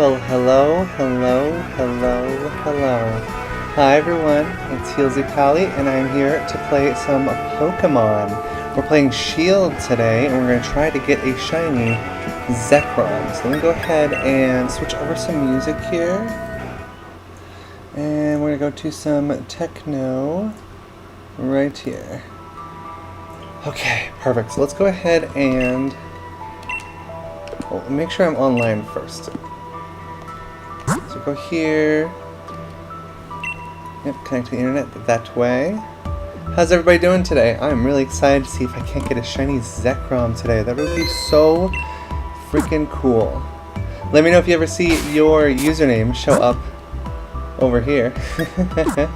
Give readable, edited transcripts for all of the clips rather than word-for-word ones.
Well, hello. Hi everyone, it's HealsyPally, and I'm here to play some Pokemon. We're playing Shield today, and we're going to try to get a shiny Zekrom. So let me go ahead and switch over some music here. And we're going to go to some techno right here. Okay, perfect. So let's go ahead and make sure I'm online first. So go here. Yep, connect to the internet that way. How's everybody doing today? I'm really excited to see if I can't get a shiny Zekrom today. That would be so freaking cool. Let me know if you ever see your username show up over here. Okay,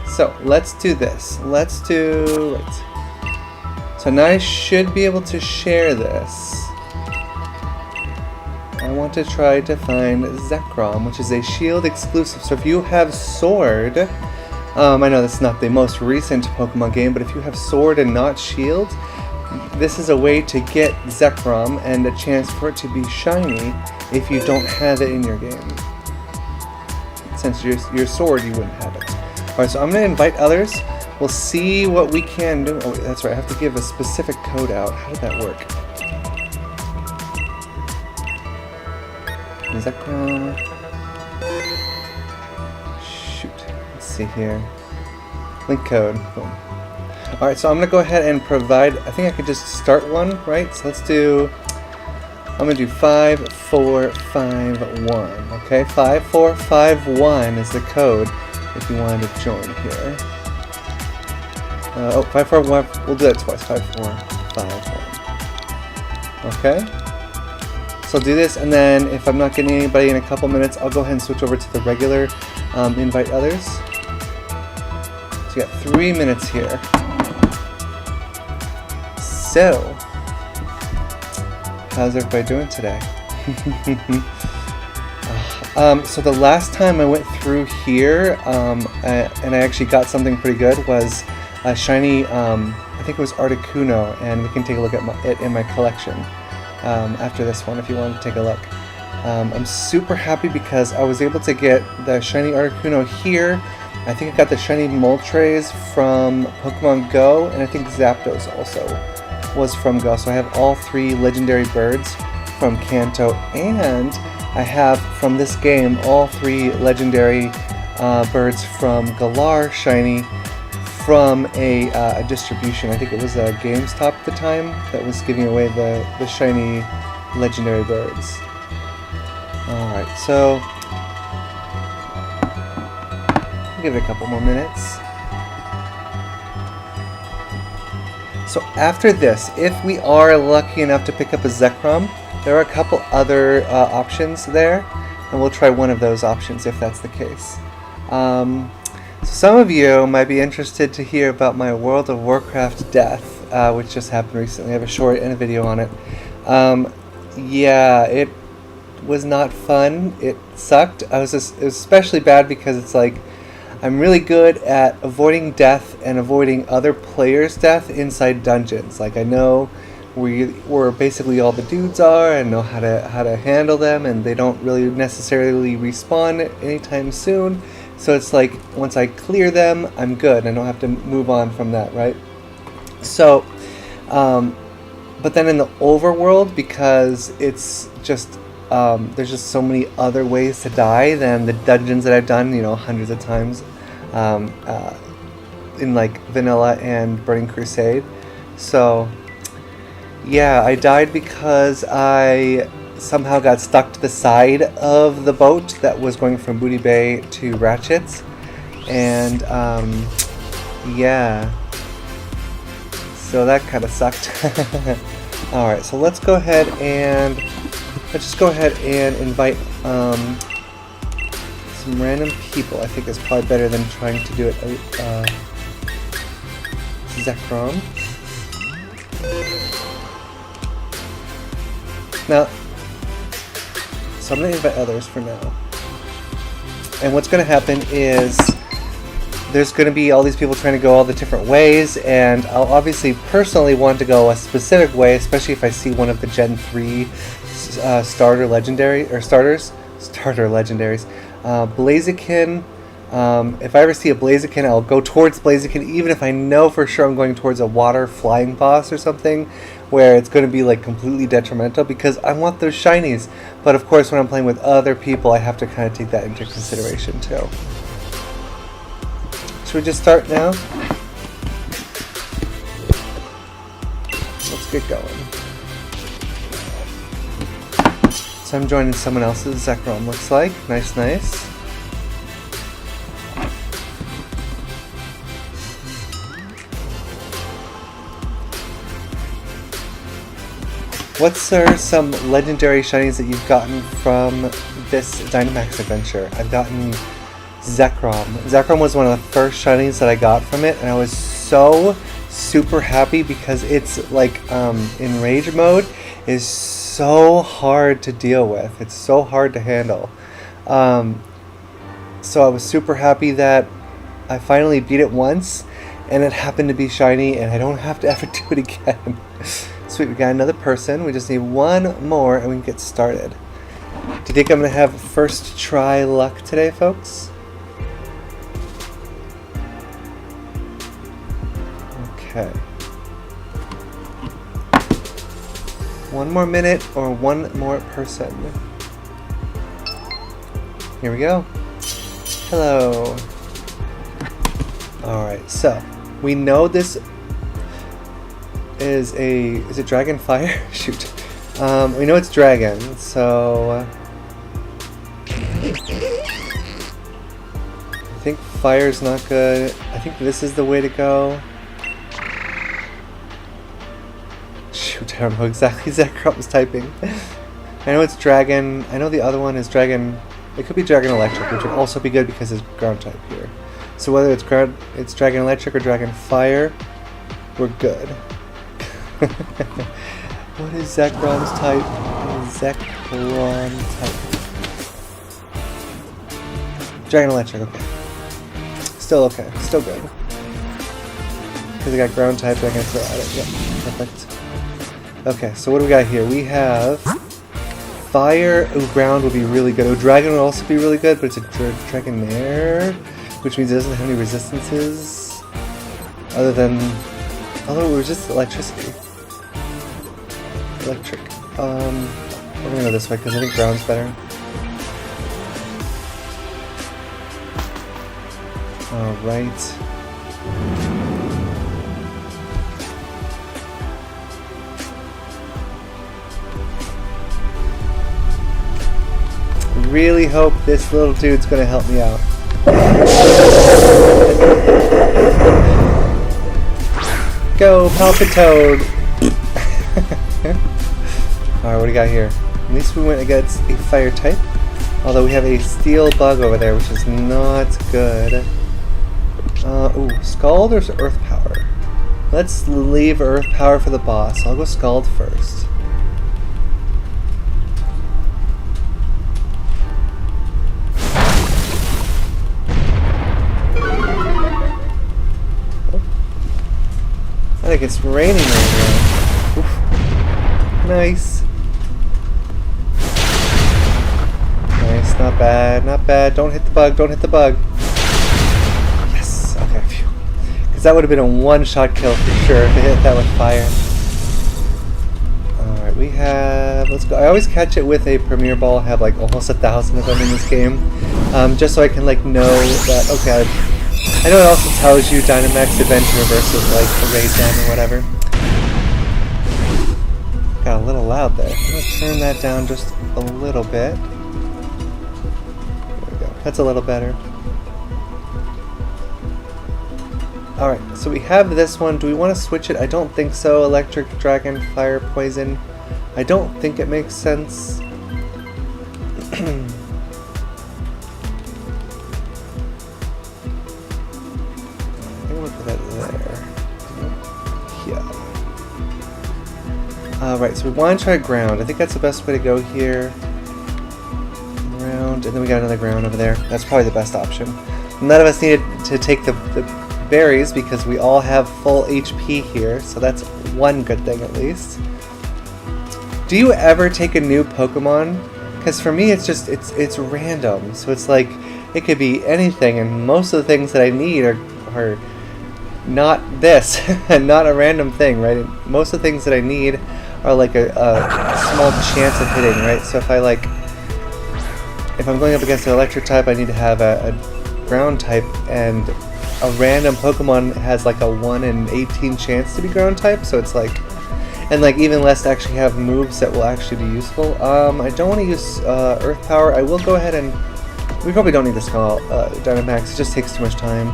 so let's do this. So now I should be able to share this. I want to try to find Zekrom, which is a Shield exclusive. So if you have Sword, I know that's not the most recent Pokemon game, but if you have Sword and not Shield, this is a way to get Zekrom and a chance for it to be shiny if you don't have it in your game. Since your Sword, you wouldn't have it. Alright, so I'm going to invite others. We'll see what we can do. Oh, wait, that's right, I have to give a specific code out. How did that work? Zekrom. Shoot. Let's see here. Link code. Boom. Alright, so I'm going to go ahead and provide. I think I could just start one, right? So let's do. I'm going to do 5451. Okay, 5451 is the code if you wanted to join here. 541. We'll do that twice. 5451. Okay. So I'll do this, and then if I'm not getting anybody in a couple minutes, I'll go ahead and switch over to the regular invite others. So you got 3 minutes here. So, how's everybody doing today? So the last time I went through here, and I actually got something pretty good, was a shiny, I think it was Articuno, and we can take a look at it in my collection. After this one, if you want to take a look. I'm super happy because I was able to get the shiny Articuno here. I think I got the shiny Moltres from Pokemon Go, and I think Zapdos also was from Go. So I have all 3 legendary birds from Kanto, and I have from this game all 3 legendary birds from Galar shiny from a distribution. I think it was a GameStop at the time that was giving away the shiny legendary birds. Alright, so I'll give it a couple more minutes. So after this, if we are lucky enough to pick up a Zekrom, there are a couple other options there, and we'll try one of those options if that's the case. So some of you might be interested to hear about my World of Warcraft death, which just happened recently. I have a short and a video on it. Yeah, it was not fun. It sucked. It was especially bad because it's like I'm really good at avoiding death and avoiding other players' death inside dungeons. Like I know where basically all the dudes are and know how to handle them, and they don't really necessarily respawn anytime soon. So it's like, once I clear them, I'm good. I don't have to move on from that, right? So, but then in the overworld, because it's just, there's just so many other ways to die than the dungeons that I've done, hundreds of times, in like Vanilla and Burning Crusade. So, yeah, I died because I somehow got stuck to the side of the boat that was going from Booty Bay to Ratchet's, and yeah, so that kind of sucked. Alright, so let's just go ahead and invite some random people. I think it's probably better than trying to do it Zekrom. Now, so I'm going to invite others for now. And what's going to happen is there's going to be all these people trying to go all the different ways, and I'll obviously personally want to go a specific way, especially if I see one of the Gen 3 starter legendary or starter legendaries. Blaziken. If I ever see a Blaziken, I'll go towards Blaziken, even if I know for sure I'm going towards a water flying boss or something, where it's going to be like completely detrimental because I want those shinies. But of course, when I'm playing with other people, I have to kind of take that into consideration too. Should we just start now? Let's get going. So I'm joining someone else's Zekrom, looks like. Nice, nice. What's some legendary shinies that you've gotten from this Dynamax adventure? I've gotten Zekrom. Zekrom was one of the first shinies that I got from it, and I was so super happy because it's like in rage mode is so hard to deal with. It's so hard to handle. So I was super happy that I finally beat it once, and it happened to be shiny, and I don't have to ever do it again. Sweet, we got another person. We just need one more and we can get started. Do you think I'm going to have first try luck today, folks? Okay. One more minute or one more person. Here we go. Hello. Alright, so we know this is it Dragon Fire? Shoot. We know it's Dragon, so I think Fire's not good. I think this is the way to go. Shoot, I don't know exactly Zekrom's typing. I know it's Dragon. I know the other one is Dragon. It could be Dragon Electric, which would also be good because it's ground type here. So whether it's Dragon Electric or Dragon Fire, we're good. What is Zekrom's type? Zekrom type. Dragon Electric, okay. Still okay. Still good. Because I got ground type, I can throw at it. Yep, perfect. Okay, so what do we got here? We have Fire. Ooh, ground would be really good. Ooh, Dragon would also be really good, but it's a Dragonair, which means it doesn't have any resistances. Other than... although it was just electricity. Electric. We're gonna go this way because I think ground's better. Alright. Really hope this little dude's gonna help me out. Go, Palpitoad! Alright, what do we got here? At least we went against a fire type. Although we have a steel bug over there, which is not good. Ooh, Scald or Earth Power? Let's leave Earth Power for the boss. I'll go Scald first. I think it's raining right now. Oof. Nice. Nice, not bad, not bad. Don't hit the bug, don't hit the bug. Yes, okay, phew. Because that would have been a one-shot kill for sure if it hit that with fire. Alright, we have... let's go. I always catch it with a Premier Ball. I have like almost 1,000 of them in this game. Just so I can like know that, okay, I know it also tells you Dynamax Adventure versus like a Raid Down or whatever. Got a little loud there. I'm going to turn that down just a little bit. There we go. That's a little better. Alright, so we have this one. Do we want to switch it? I don't think so. Electric, Dragon, Fire, Poison. I don't think it makes sense. Alright, so we want to try ground. I think that's the best way to go here. Ground, and then we got another ground over there. That's probably the best option. None of us needed to take the berries because we all have full HP here, so that's one good thing at least. Do you ever take a new Pokemon? Because for me, it's just it's random. So it's like it could be anything, and most of the things that I need are not this, not a random thing, right? And most of the things that I need are like a small chance of hitting, right? So if I'm going up against an electric type, I need to have a ground type, and a random Pokemon has like a 1 in 18 chance to be ground type, so it's like, and like even less to actually have moves that will actually be useful. I don't want to use Earth Power. I will go ahead and, we probably don't need this call, Dynamax, it just takes too much time.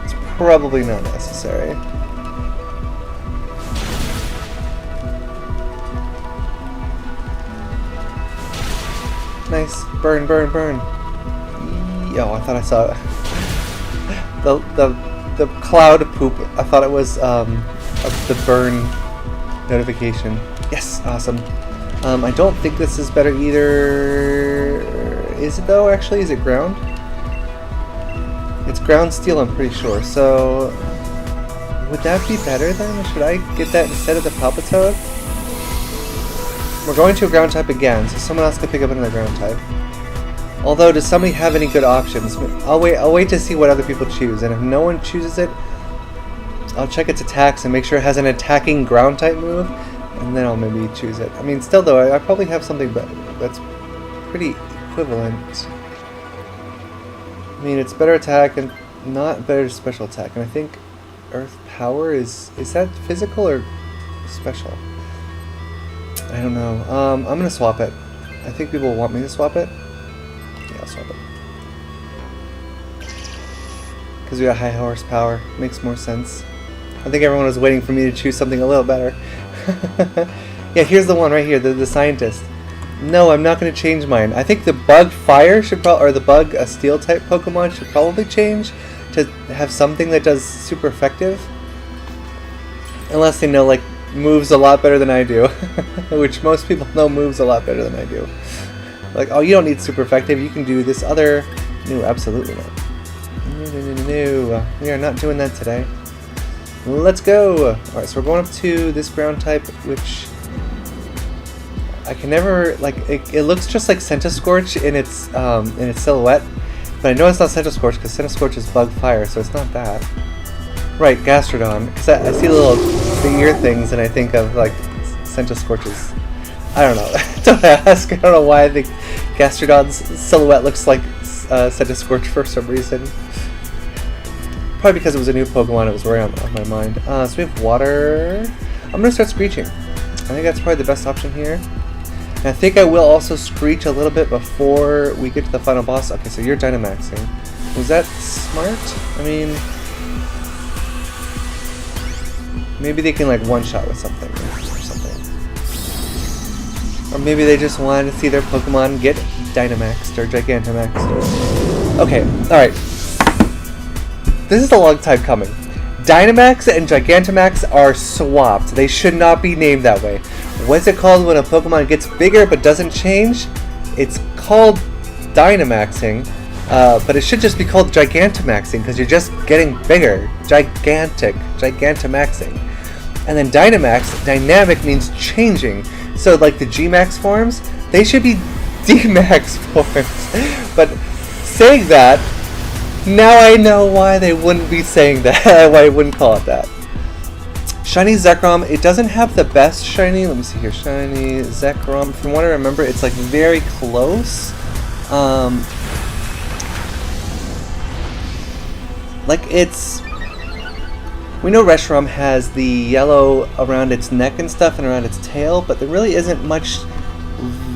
It's probably not necessary. Nice. Burn, burn, burn. Oh, I thought I saw it. The cloud poop. I thought it was the burn notification. Yes, awesome. I don't think this is better either. Is it though, actually? Is it ground? It's ground steel, I'm pretty sure. So, would that be better then? Should I get that instead of the Palpitoad? We're going to a ground type again, so someone else could pick up another ground type. Although, does somebody have any good options? I'll wait to see what other people choose, and if no one chooses it, I'll check its attacks and make sure it has an attacking ground type move, and then I'll maybe choose it. I mean, still though, I probably have something that's pretty equivalent. I mean, it's better attack and not better special attack, and I think Earth Power is that physical or special? I don't know. I'm gonna swap it. I think people want me to swap it. Yeah, I'll swap it. Because we got high horsepower. Makes more sense. I think everyone was waiting for me to choose something a little better. Yeah, here's the one right here, the scientist. No, I'm not gonna change mine. I think the bug fire should or the bug steel type Pokemon should probably change to have something that does super effective. Unless they know, like, moves a lot better than I do. Which most people know moves a lot better than I do. Like, oh, you don't need super effective, you can do this other. No, absolutely not. No, we are not doing that today. Let's go! Alright, so we're going up to this ground type, which I can never, like, it looks just like Centiskorch in its silhouette, but I know it's not Centiskorch because Centiskorch is bug fire, so it's not that. Right, Gastrodon, because I see the ear things and I think of, like, Centiskorches. I don't know. Don't ask. I don't know why I think Gastrodon's silhouette looks like Centiskorch for some reason. Probably because it was a new Pokemon, it was right on my mind. So we have water. I'm going to start Screeching. I think that's probably the best option here. And I think I will also Screech a little bit before we get to the final boss. Okay, so you're Dynamaxing. Was that smart? I mean, maybe they can like one-shot with something or something. Or maybe they just wanted to see their Pokemon get Dynamaxed or Gigantamaxed. Okay, alright. This is a long time coming. Dynamax and Gigantamax are swapped. They should not be named that way. What's it called when a Pokemon gets bigger but doesn't change? It's called Dynamaxing, but it should just be called Gigantamaxing because you're just getting bigger. Gigantamaxing. And then Dynamax, dynamic means changing. So like the Gmax forms, they should be Dmax forms. But saying that, now I know why they wouldn't be saying that, why I wouldn't call it that. Shiny Zekrom, it doesn't have the best shiny, let me see here, shiny Zekrom, from what I remember, it's like very close. Like it's, we know Reshiram has the yellow around its neck and stuff and around its tail, but there really isn't much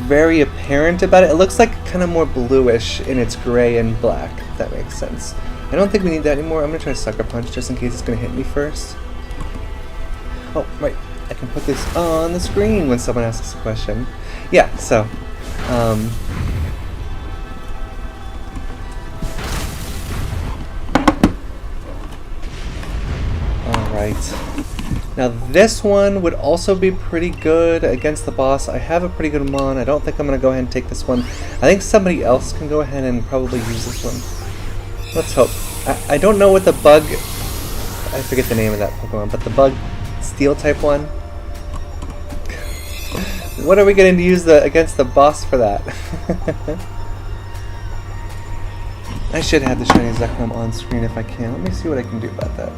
very apparent about it. It looks like kind of more bluish in its gray and black, if that makes sense. I don't think we need that anymore. I'm going to try Sucker Punch just in case it's going to hit me first. Oh, right. I can put this on the screen when someone asks a question. Yeah, so, alright. Now this one would also be pretty good against the boss. I have a pretty good Mon. I don't think I'm going to go ahead and take this one. I think somebody else can go ahead and probably use this one. Let's hope. I don't know what the bug, I forget the name of that Pokemon, but the bug steel type one. What are we going to use against the boss for that? I should have the shiny Zekrom on screen if I can. Let me see what I can do about that.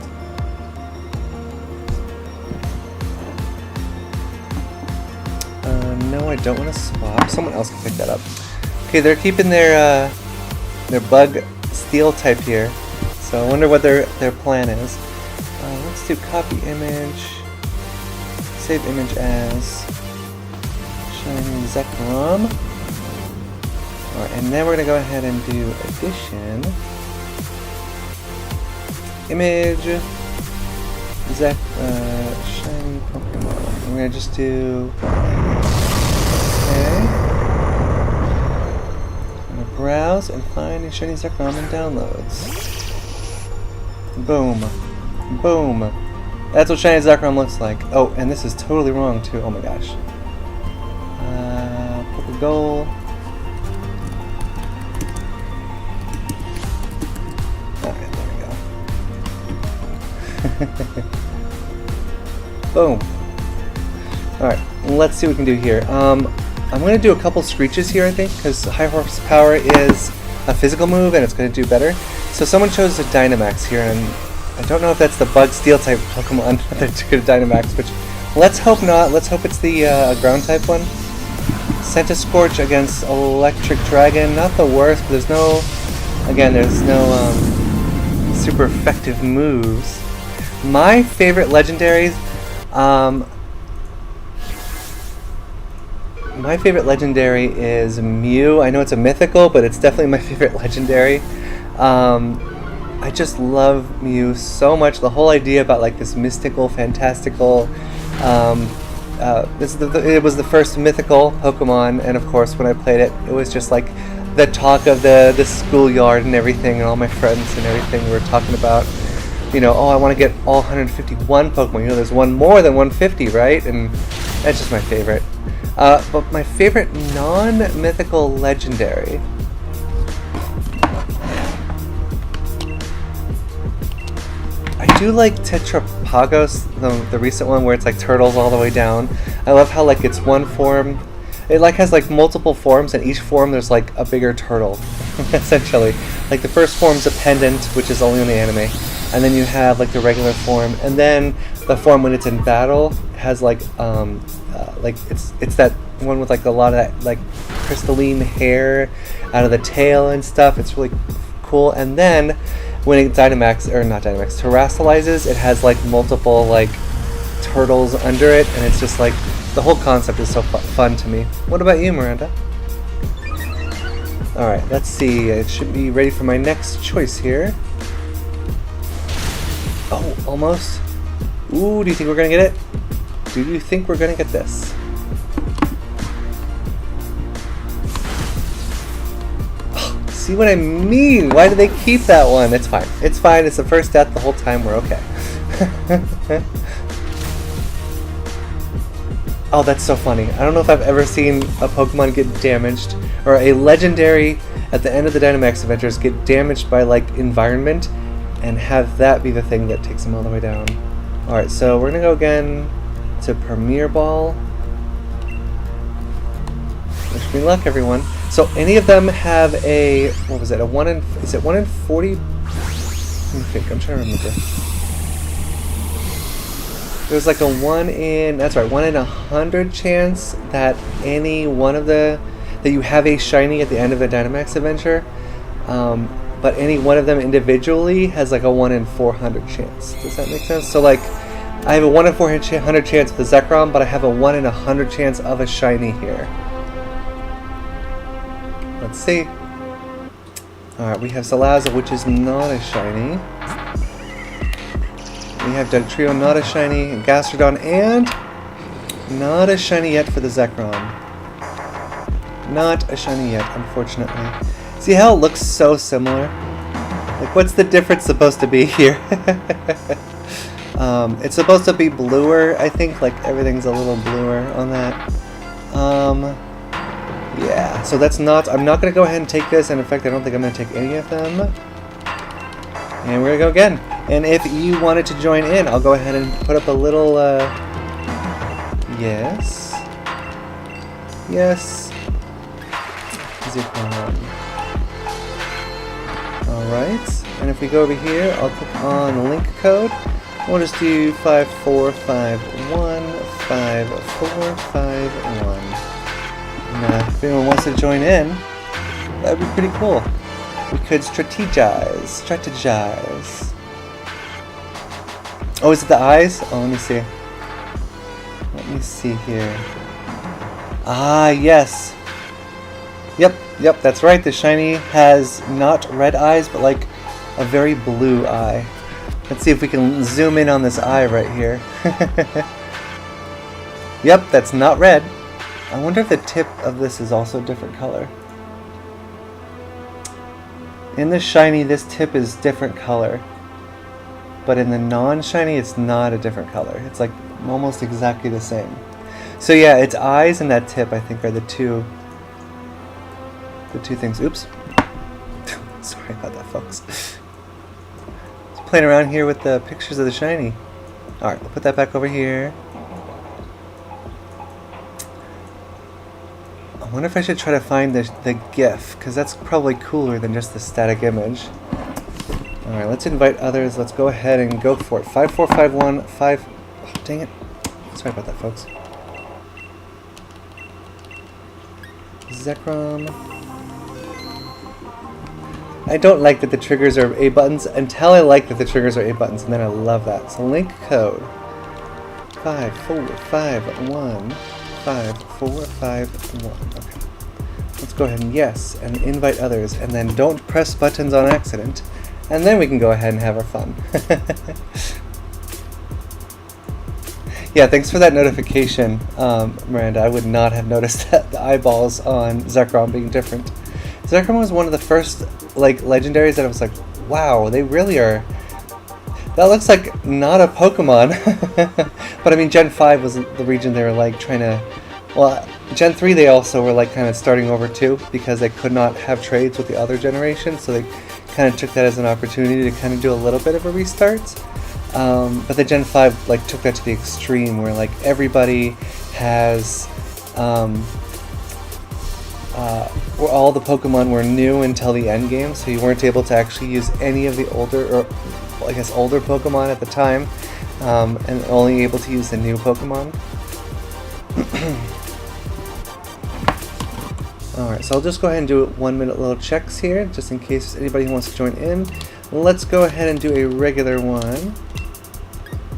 No, I don't want to swap. Someone else can pick that up. Okay, they're keeping their bug steel type here. So I wonder what their plan is. Let's do copy image, save image as shiny Zekrom. Alright, and then we're going to go ahead and do addition. Image, shiny Pokemon. We're going to just do... Okay. I'm going to browse and find a shiny Zekrom in downloads. Boom. Boom. That's what shiny Zekrom looks like. Oh, and this is totally wrong too. Oh my gosh. Purple gold. Alright, there we go. Boom. Alright, let's see what we can do here. I'm going to do a couple screeches here, I think, because high horsepower is a physical move and it's going to do better. So someone chose a Dynamax here, and I don't know if that's the bug steel type Pokemon that took a Dynamax, which let's hope not. Let's hope it's the ground type one. Scorch against Electric Dragon, not the worst, but there's no super effective moves. My favorite legendaries, my favorite legendary is Mew. I know it's a mythical, but it's definitely my favorite legendary. I just love Mew so much. The whole idea about like this mystical, fantastical. It was the first mythical Pokemon, and of course, when I played it, it was just like the talk of the schoolyard and everything, and all my friends and everything were talking about. You know, oh, I want to get all 151 Pokemon. You know, there's one more than 150, right? And that's just my favorite. But my favorite non-mythical legendary. I do like Tetrapagos, the recent one where it's like turtles all the way down. I love how like it's one form. It like has like multiple forms, and each form there's like a bigger turtle, essentially. Like the first form's a pendant, which is only in the anime, and then you have like the regular form, and then the form when it's in battle has like it's that one with like a lot of that like crystalline hair out of the tail and stuff. It's really cool. And then when it terrestrializes, it has like multiple like turtles under it, and it's just like the whole concept is so fun to me. What about you, Miranda? Alright, let's see. It should be ready for my next choice here. Oh, almost. Ooh, do you think we're gonna get it? Do you think we're gonna get this? Oh, see what I mean? Why do they keep that one? It's fine. It's fine. It's the first death the whole time. We're okay. Oh, that's so funny. I don't know if I've ever seen a Pokemon get damaged, or a legendary at the end of the Dynamax adventures get damaged by like environment, and have that be the thing that takes them all the way down. Alright, so we're gonna go again to Premier Ball. Wish me luck, everyone. So any of them have a, what was it, is it 1 in 40? Let me think, I'm trying to remember. There's like a 1 in 100 chance that any one of that you have a shiny at the end of a Dynamax adventure. But any one of them individually has like a 1 in 400 chance. Does that make sense? So like, I have a 1 in 400 chance of the Zekrom, but I have a 1 in 100 chance of a shiny here. Let's see. Alright, we have Salazzle, which is not a shiny. We have Dugtrio, not a shiny, and Gastrodon, and not a shiny yet for the Zekrom. Not a shiny yet, unfortunately. See how it looks so similar? Like, what's the difference supposed to be here? It's supposed to be bluer, I think. Like, everything's a little bluer on that. Yeah, so that's not... I'm not going to go ahead and take this, and in fact, I don't think I'm going to take any of them. And we're gonna go again. And if you wanted to join in, I'll go ahead and put up a little, yes. Yes. Zekrom. Alright. And if we go over here, I'll click on the link code. We'll just do 54515451. And if anyone wants to join in, that would be pretty cool. We could strategize. Oh, is it the eyes? Oh, let me see. Let me see here. Ah, yes. Yep, that's right. The shiny has not red eyes, but like a very blue eye. Let's see if we can zoom in on this eye right here. Yep, that's not red. I wonder if the tip of this is also a different color. In the shiny, this tip is different color. But in the non-shiny, it's not a different color. It's like almost exactly the same. So yeah, its eyes and that tip, I think, are the two things. Oops. Sorry about that, folks. Just playing around here with the pictures of the shiny. Alright, we'll put that back over here. I wonder if I should try to find the GIF, because that's probably cooler than just the static image. Alright, let's invite others. Let's go ahead and go for it. 5451 Oh, dang it. Sorry about that, folks. Zekrom. I don't like that the triggers are A buttons until I like that the triggers are A buttons, and then I love that. So link code 5451 5451. Okay. Let's go ahead and yes, and invite others, and then don't press buttons on accident, and then we can go ahead and have our fun. Yeah, thanks for that notification, Miranda. I would not have noticed that the eyeballs on Zekrom being different. Zekrom was one of the first like legendaries that I was like, wow, they really are. That looks like not a Pokemon. But I mean, Gen 5 was the region they were like trying to. Well, Gen 3 they also were like kind of starting over too, because they could not have trades with the other generation, so they kind of took that as an opportunity to kind of do a little bit of a restart. But the Gen 5 like took that to the extreme, where like everybody has. Where all the Pokemon were new until the end game, so you weren't able to actually use any of the older, or I guess older Pokemon at the time, and only able to use the new Pokemon. Alright, so I'll just go ahead and do 1 minute little checks here, just in case anybody who wants to join in. Let's go ahead and do a regular one.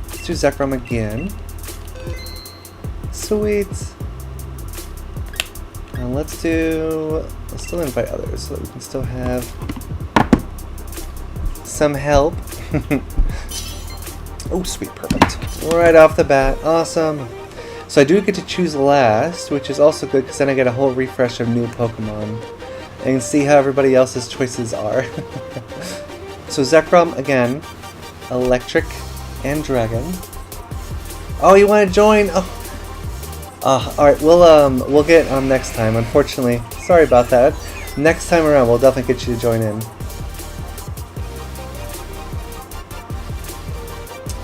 Let's do Zekrom again. Sweet. Let's still invite others so that we can still have some help. Oh, sweet, perfect. Right off the bat, awesome. So I do get to choose last, which is also good because then I get a whole refresh of new Pokemon. I can see how everybody else's choices are. So Zekrom again, Electric, and Dragon. Oh, you want to join? Oh. Alright, we'll get next time, unfortunately. Sorry about that. Next time around, we'll definitely get you to join in.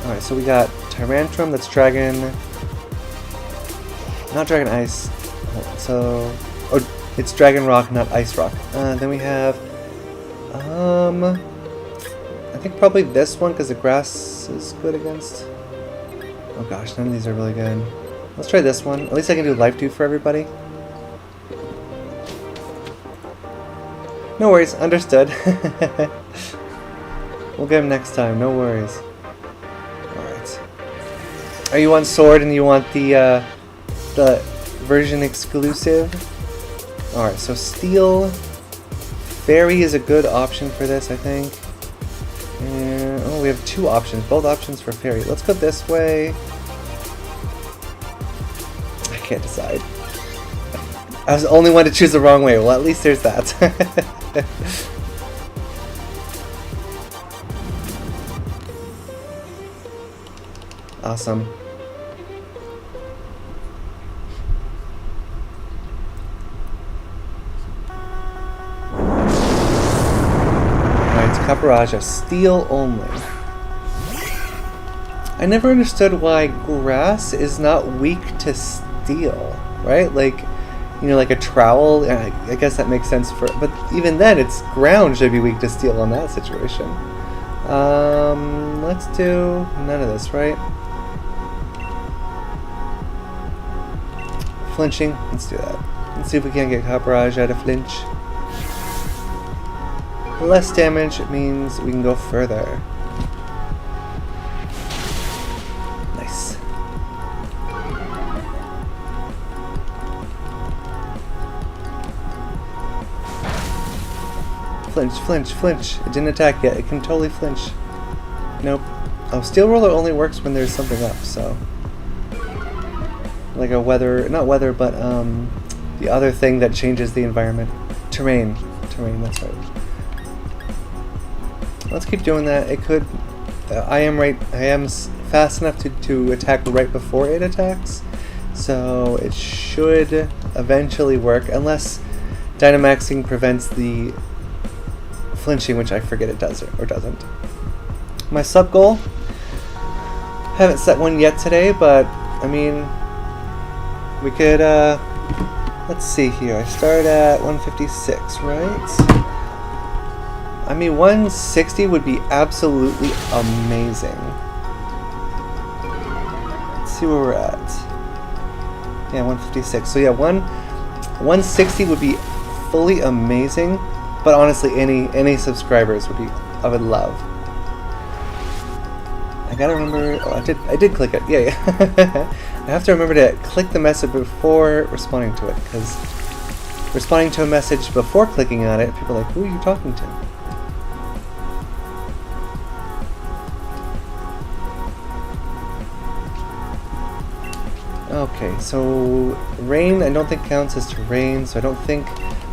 Alright, so we got Tyrantrum, that's Dragon. Not Dragon Ice. So. Oh, it's Dragon Rock, not Ice Rock. Then we have. I think probably this one, because the grass is good against. Oh gosh, none of these are really good. Let's try this one. At least I can do Life Dew for everybody. No worries, understood. We'll get him next time, no worries. Alright. Are you on Sword and you want the version exclusive? Alright, so Steel. Fairy is a good option for this, I think. And, oh, we have two options. Both options for Fairy. Let's go this way. I can't decide. I was the only one to choose the wrong way. Well, at least there's that. Awesome. Alright, it's Caparaja, steel only. I never understood why grass is not weak to steel, right? Like, you know, like a trowel. I guess that makes sense for, but even then, its ground should be weak to steel in that situation. Let's do none of this, right? Flinching, let's do that. Let's see if we can get Caparaja to flinch. Less damage means we can go further. Nice. Flinch, flinch, flinch. It didn't attack yet. It can totally flinch. Nope. Oh, Steel Roller only works when there's something up, so. Like a weather, not weather, but the other thing that changes the environment. Terrain. Terrain, that's right. Let's keep doing that. It could. I am fast enough to attack right before it attacks, so it should eventually work, unless Dynamaxing prevents the flinching, which I forget it does or doesn't. My sub goal, haven't set one yet today, but I mean, we could. Let's see here. I start at 156, right? I mean, 160 would be absolutely amazing. Let's see where we're at. Yeah, 156. So yeah, 160 would be fully amazing. But honestly, any subscribers would be, I would love. I gotta remember. Oh, I did click it. Yeah. I have to remember to click the message before responding to it, because responding to a message before clicking on it, people are like, who are you talking to? Okay, so rain I don't think counts as terrain, so I don't think,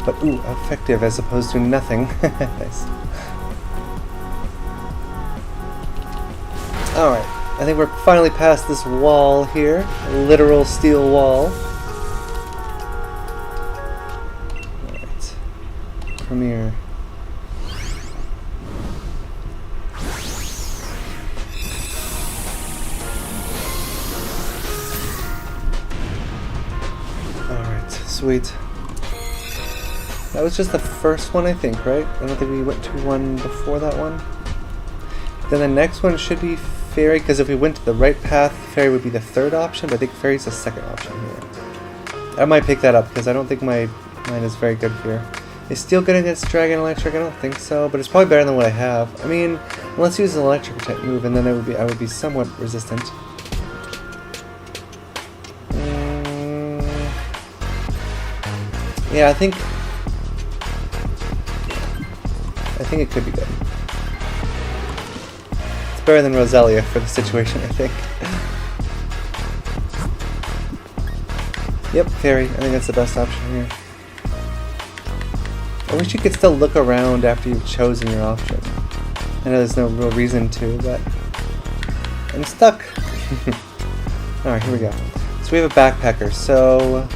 but ooh, effective as opposed to nothing. Nice. Alright, I think we're finally past this wall here, literal steel wall. Alright, Premiere. Sweet. That was just the first one, I think, right? I don't think we went to one before that one. Then the next one should be Fairy, because if we went to the right path, Fairy would be the third option, but I think Fairy's the second option here. I might pick that up, because I don't think mine is very good here. Is Steel good against Dragon Electric? I don't think so, but it's probably better than what I have. I mean, let's use an electric type move, and then I would be somewhat resistant. Yeah, I think it could be good. It's better than Roselia for the situation, I think. Yep, Fairy. I think that's the best option here. I wish you could still look around after you've chosen your option. I know there's no real reason to, but I'm stuck. Alright, here we go. So we have a backpacker, so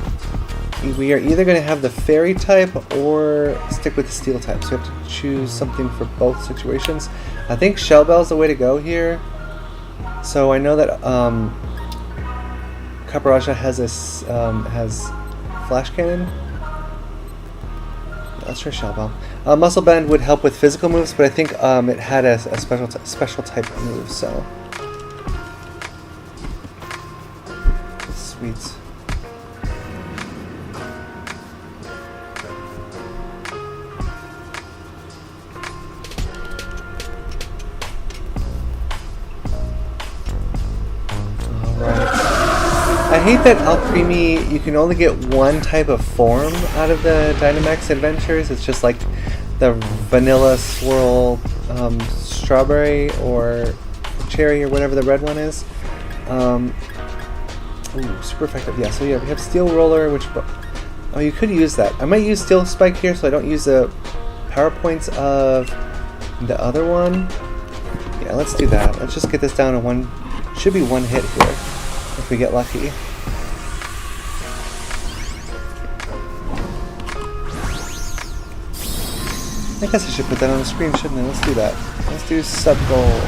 we are either going to have the Fairy type or stick with the Steel type, so we have to choose something for both situations. I think Shell Bell's the way to go here. So I know that Caparaja has Flash Cannon. Let's try Shell Bell. Muscle Bend would help with physical moves, but I think it had a special type move, so. Sweet. I hate that Alcremie, you can only get one type of form out of the Dynamax adventures. It's just like the vanilla swirl strawberry or cherry or whatever the red one is. Ooh, super effective. Yeah, so yeah, we have Steel Roller, which... Oh, you could use that. I might use Steel Spike here so I don't use the power points of the other one. Yeah, let's do that. Let's just get this down to one... Should be one hit here, if we get lucky. I guess I should put that on the screen, shouldn't I? Let's do that. Let's do sub goal.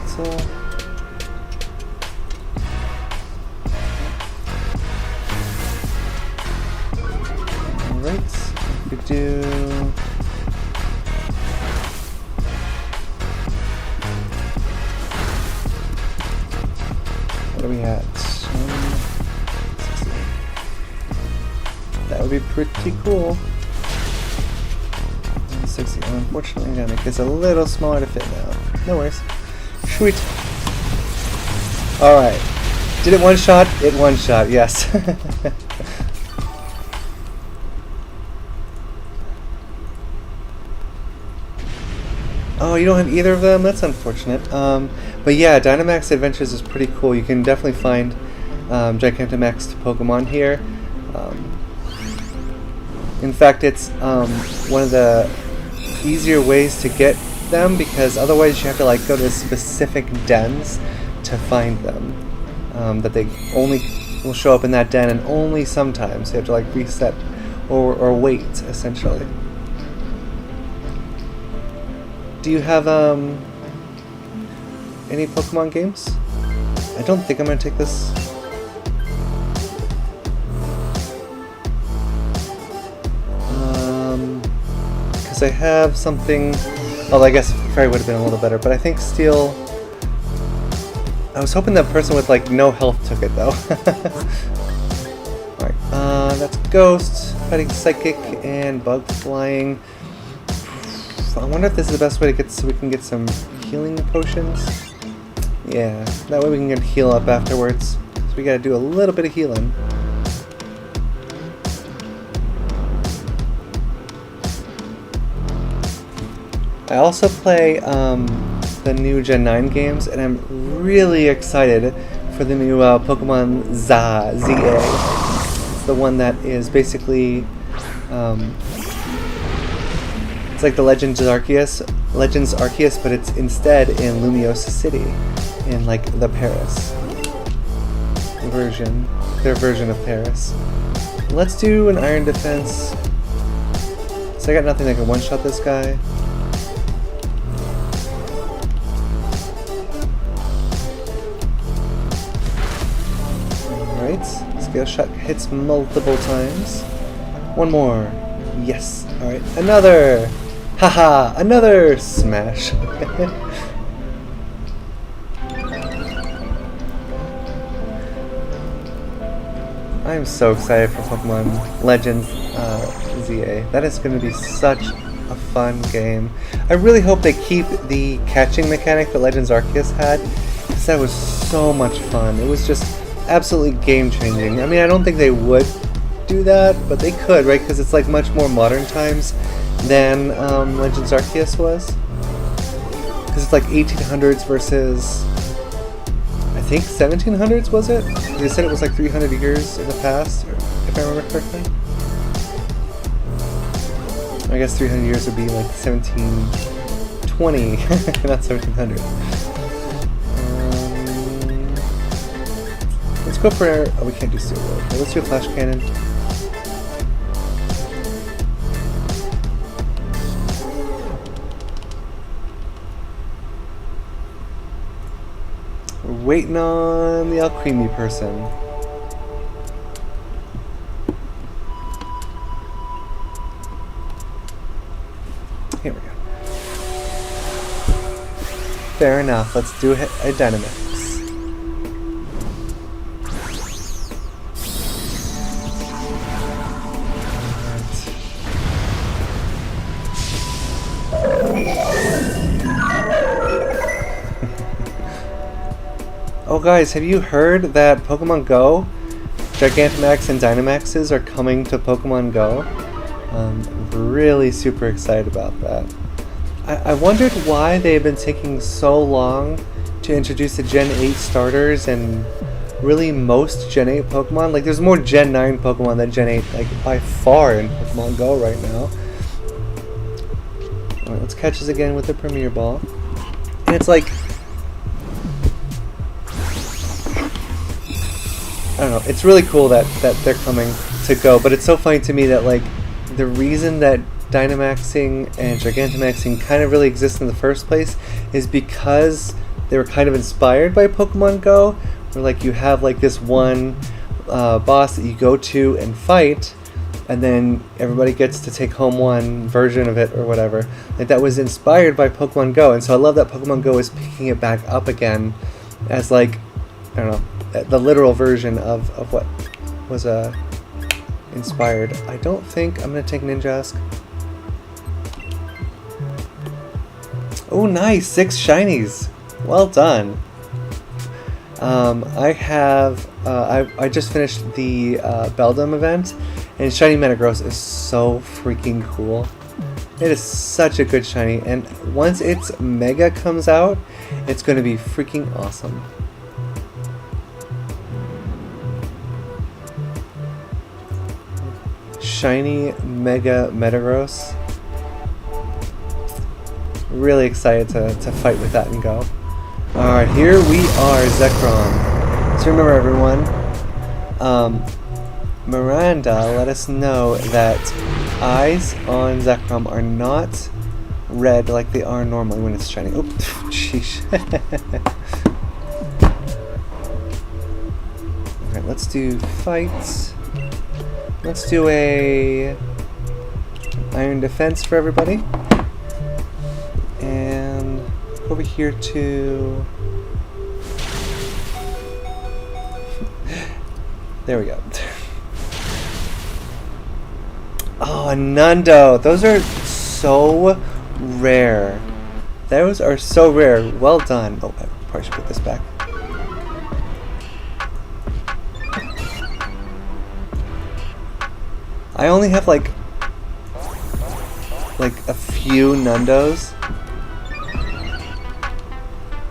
So. Alright, we do. What are we at? 160. That would be pretty cool. 160. Unfortunately, I'm gonna make this a little smaller to fit now. No worries. Sweet. Alright. Did it one shot? It one shot, yes. Oh, you don't have either of them? That's unfortunate. But yeah, Dynamax Adventures is pretty cool. You can definitely find Gigantamaxed Pokemon here. In fact, it's one of the easier ways to get them, because otherwise you have to like go to specific dens to find them. That they only will show up in that den, and only sometimes. So you have to like reset or wait, essentially. Do you have any Pokemon games? I don't think I'm gonna take this. Because I have something. Although I guess Fairy would have been a little better, but I think Steel. I was hoping that person with like no health took it though. Alright, that's Ghost, Fighting Psychic, and Bug Flying. I wonder if this is the best way to get so we can get some healing potions. Yeah, that way we can get heal up afterwards. So we gotta do a little bit of healing. I also play the new Gen 9 games, and I'm really excited for the new Pokemon ZA. It's the one that is basically it's like the Legends Arceus, but it's instead in Lumiosa City, in like the Paris version, their version of Paris. Let's do an Iron Defense. So I got nothing that can one-shot this guy. Alright, Scale Shot hits multiple times. One more. Yes. Alright, another! Haha! Another smash! I am so excited for Pokemon Legends ZA. That is going to be such a fun game. I really hope they keep the catching mechanic that Legends Arceus had, because that was so much fun. It was just absolutely game-changing. I mean, I don't think they would do that, but they could, right? Because it's like much more modern times than Legends Arceus was. Because it's like 1800s versus, I think 1700s, was it? They said it was like 300 years in the past, if I remember correctly. I guess 300 years would be like 1720, not 1700. Let's go for, oh, we can't do Steel Road. Okay, let's do a Flash Cannon. We're waiting on the Alcremie person. Here we go. Fair enough, let's do a Dynamax. Oh guys, have you heard that Pokemon Go, Gigantamax and Dynamaxes are coming to Pokemon Go? I'm really super excited about that. I wondered why they've been taking so long to introduce the Gen 8 starters and really most Gen 8 Pokemon. Like, there's more Gen 9 Pokemon than Gen 8, like, by far in Pokemon Go right now. Alright, let's catch this again with the Premier Ball. And it's like, I don't know, it's really cool that they're coming to to go, but it's so funny to me that like the reason that Dynamaxing and Gigantamaxing kind of really exist in the first place is because they were kind of inspired by Pokemon Go, where like you have like this one boss that you go to and fight, and then everybody gets to take home one version of it or whatever. Like that was inspired by Pokemon Go, and so I love that Pokemon Go is picking it back up again as like, I don't know, the literal version of what was inspired. I don't think I'm gonna take Ninjask. Oh, nice! 6 shinies. Well done. I have. I just finished the Beldum event, and Shiny Metagross is so freaking cool. It is such a good shiny, and once its Mega comes out, it's going to be freaking awesome. Shiny Mega Metagross. Really excited to fight with that and go. Alright, here we are, Zekrom. So remember everyone, Miranda let us know that eyes on Zekrom are not red like they are normally when it's shiny. Oh, sheesh. Alright, let's do fights. Let's do a Iron Defense for everybody. And over here to... There we go. Oh, a Nundo! Those are so rare. Those are so rare. Well done. Oh, I probably should put this back. I only have like a few Nundos.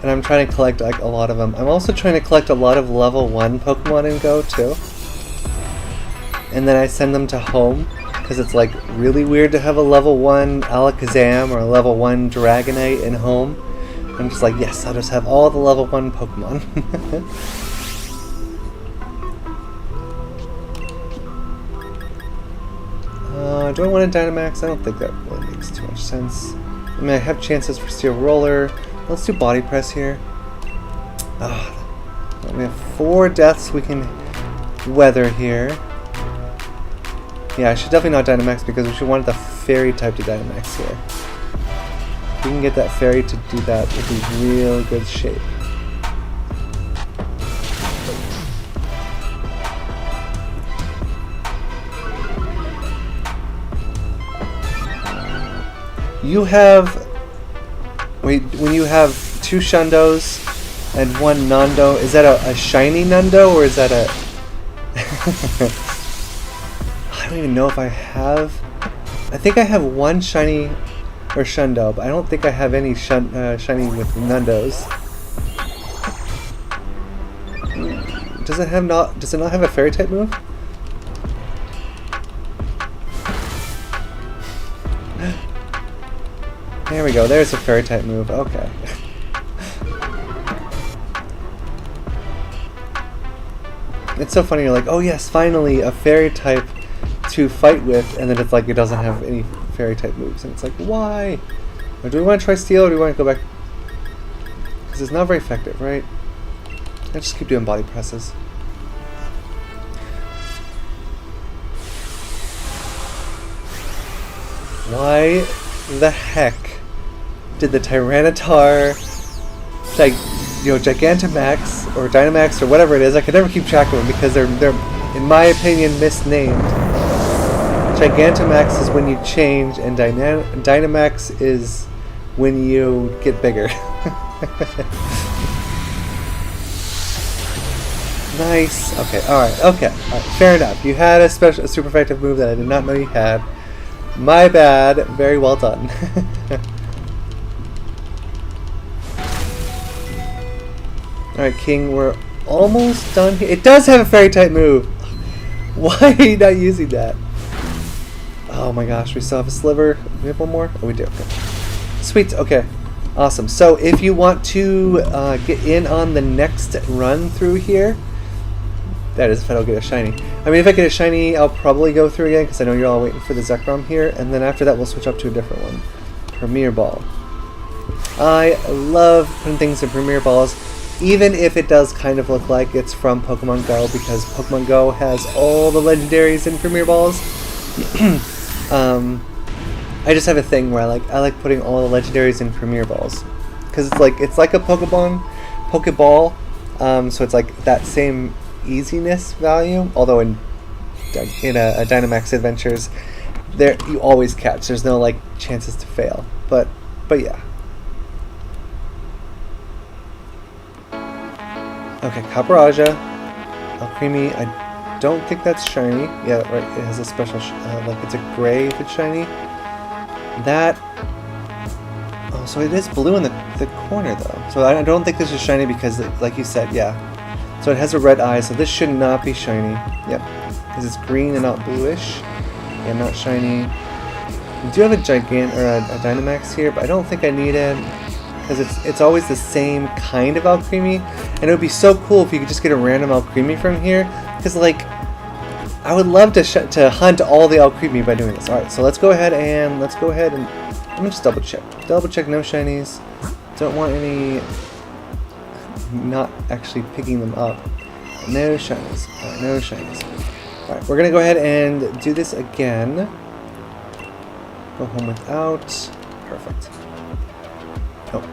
And I'm trying to collect like a lot of them. I'm also trying to collect a lot of level 1 Pokemon in Go too. And then I send them to home, because it's like really weird to have a level 1 Alakazam or a level 1 Dragonite in home. I'm just like, yes, I'll just have all the level 1 Pokemon. Do I want a Dynamax? I don't think that really makes too much sense. I mean, I have chances for Steel Roller. Let's do Body Press here. We have 4 deaths we can weather here. Yeah, I should definitely not Dynamax because we should want the Fairy type to Dynamax here. If we can get that Fairy to do that, we'll be in real good shape. You have... Wait, when you have 2 Shundos and 1 Nundo, is that a shiny Nundo or is that a... I don't even know if I have... I think I have 1 shiny or Shundo, but I don't think I have any shiny with Nundos. Does it not have a Fairy type move? There we go, there's a Fairy type move, okay. It's so funny, you're like, oh yes, finally a Fairy type to fight with, and then it's like it doesn't have any Fairy type moves, and it's like, why? Or do we want to try Steel, or do we want to go back? Because it's not very effective, right? I just keep doing Body Presses. Why the heck did the Tyranitar, Gigantamax or Dynamax or whatever it is? I can never keep track of them because they're in my opinion misnamed. Gigantamax is when you change, and Dynamax is when you get bigger. Nice. Okay. All right. Okay. All right. Fair enough. You had a super effective move that I did not know you had. My bad. Very well done. Alright, King, we're almost done here. It does have a Fairy type move! Why are you not using that? Oh my gosh, we still have a Sliver. Do we have one more? Oh, we do. Okay. Sweet, okay. Awesome. So if you want to get in on the next run through here, That is if I don't get a shiny. I mean, if I get a shiny, I'll probably go through again because I know you're all waiting for the Zekrom here, and then after that we'll switch up to a different one. Premier Ball. I love putting things in Premier Balls, even if it does kind of look like it's from Pokemon Go, because Pokemon Go has all the legendaries in Premier Balls. I just have a thing where I like putting all the legendaries in Premier Balls, because it's like a Pokeball, so it's like that same easiness value. Although in a Dynamax Adventures, there you always catch. There's no like chances to fail. But yeah. Okay, Caparaja, Alcremie. I don't think that's shiny. Yeah, right. It has a special like it's a gray if it's shiny. That. Oh, so it is blue in the corner though. So I don't think this is shiny because, like you said, yeah. So it has a red eye, so this should not be shiny. Yep, because it's green and not bluish. Yeah, not shiny. We do have a Dynamax here, but I don't think I need it because it's always the same kind of Alcremie, and it would be so cool if you could just get a random Alcremie from here. Because like, I would love to hunt all the Alcremie by doing this. All right, so let's go ahead and let me just double check. Double check, no shinies. Don't want any. Not actually picking them up. No shinies. Alright, no shinies. Alright, we're gonna go ahead and do this again. Go home without. Perfect. Oh.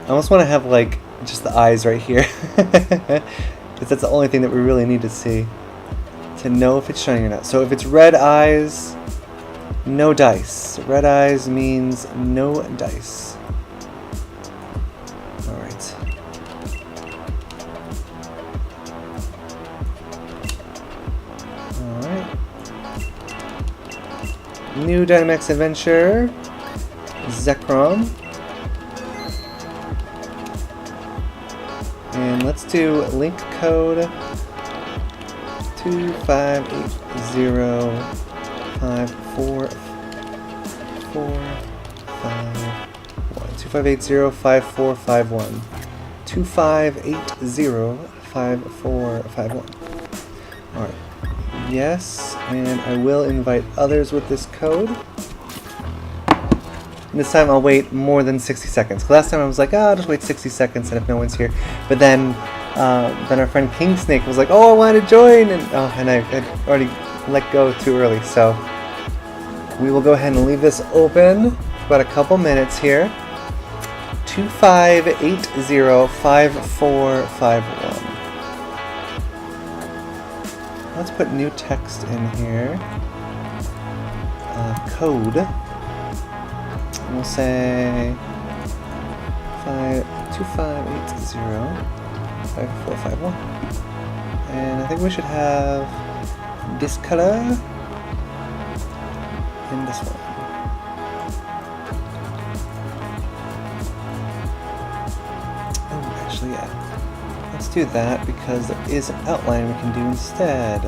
I almost want to have like just the eyes right here. Because that's the only thing that we really need to see to know if it's shiny or not. So if it's red eyes, no dice. Red eyes means no dice. Alright. Alright. New Dynamax Adventure. Zekrom. And let's do link code 25805451. 25805451. 25805451. Alright. Yes, and I will invite others with this code. And this time I'll wait more than 60 seconds. Last time I was like, I'll just wait 60 seconds and if no one's here. But then our friend King Snake was like, oh, I want to join! And I had already let go too early. So we will go ahead and leave this open for about a couple minutes here. 25805451. Let's put new text in here. Code. We'll say 25805451. And I think we should have this color and this one. Oh, actually, yeah. Let's do that because there is an outline we can do instead.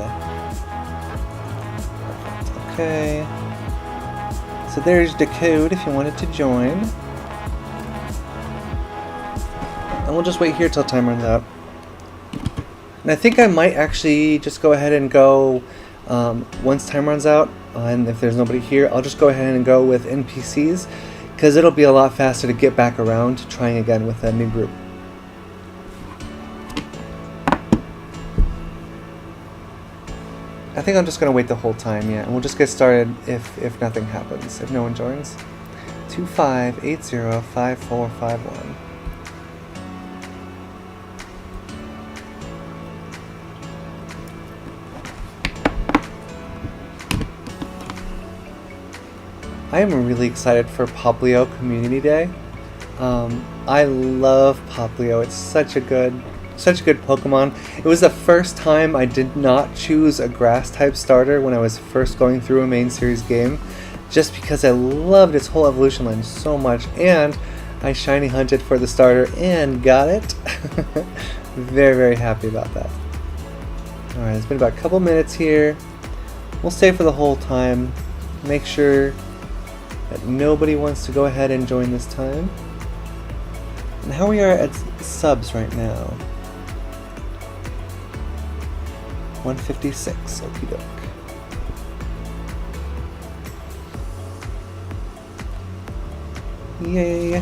Perfect. Okay. So there's the code if you wanted to join. And we'll just wait here till time runs out. And I think I might actually just go ahead and go once time runs out, and if there's nobody here, I'll just go ahead and go with NPCs, because it'll be a lot faster to get back around to trying again with a new group. I think I'm just going to wait the whole time, yeah, and we'll just get started if nothing happens, if no one joins. 25805451. I am really excited for Poplio Community Day. I love Poplio. It's such a good Pokemon. It was the first time I did not choose a grass type starter when I was first going through a main series game, just because I loved its whole evolution line so much, and I shiny hunted for the starter and got it. Very, very happy about that. Alright, it's been about a couple minutes here. We'll stay for the whole time. Make sure that nobody wants to go ahead and join this time. And how we are at subs right now. 156. Okie doke. Yay!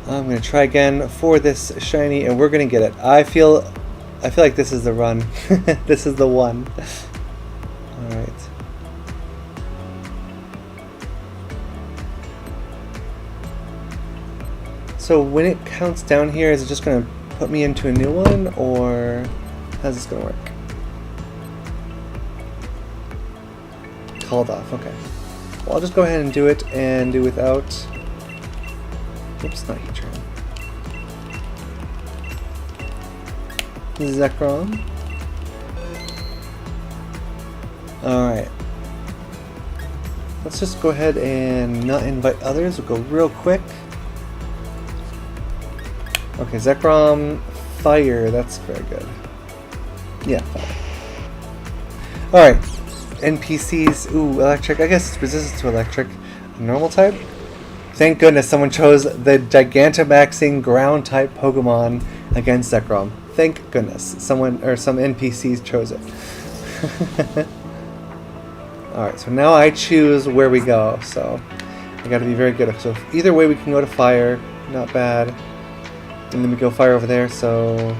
I'm gonna try again for this shiny, and we're gonna get it. I feel like this is the run. This is the one. All right. So when it counts down here, is it just gonna put me into a new one, or how's this gonna work? Called off. Okay. Well, I'll just go ahead and do it, and do without. Oops, not Heatran. Zekrom. Alright. Let's just go ahead and not invite others. We'll go real quick. Okay, Zekrom, fire. That's very good. Yeah, fire. Alright. NPCs. Ooh, electric. I guess it's resistance to electric. Normal type? Thank goodness someone chose the Gigantamaxing ground type Pokemon against Zekrom. Thank goodness someone or some NPCs chose it. Alright, so now I choose where we go. So I gotta be very good. So either way we can go to fire. Not bad. And then we go fire over there. So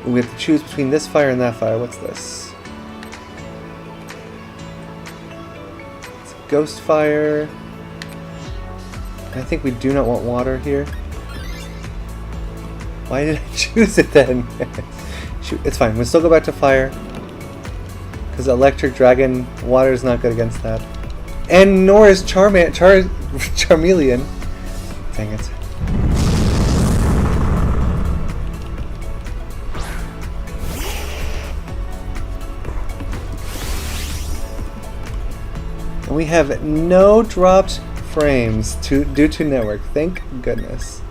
we have to choose between this fire and that fire. What's this? It's a ghost fire. I think we do not want water here. Why did I choose it then? Shoot, it's fine. We'll still go back to fire. Because electric dragon, water is not good against that. And nor is Charmeleon. Dang it. And we have no dropped frames due to network. Thank goodness.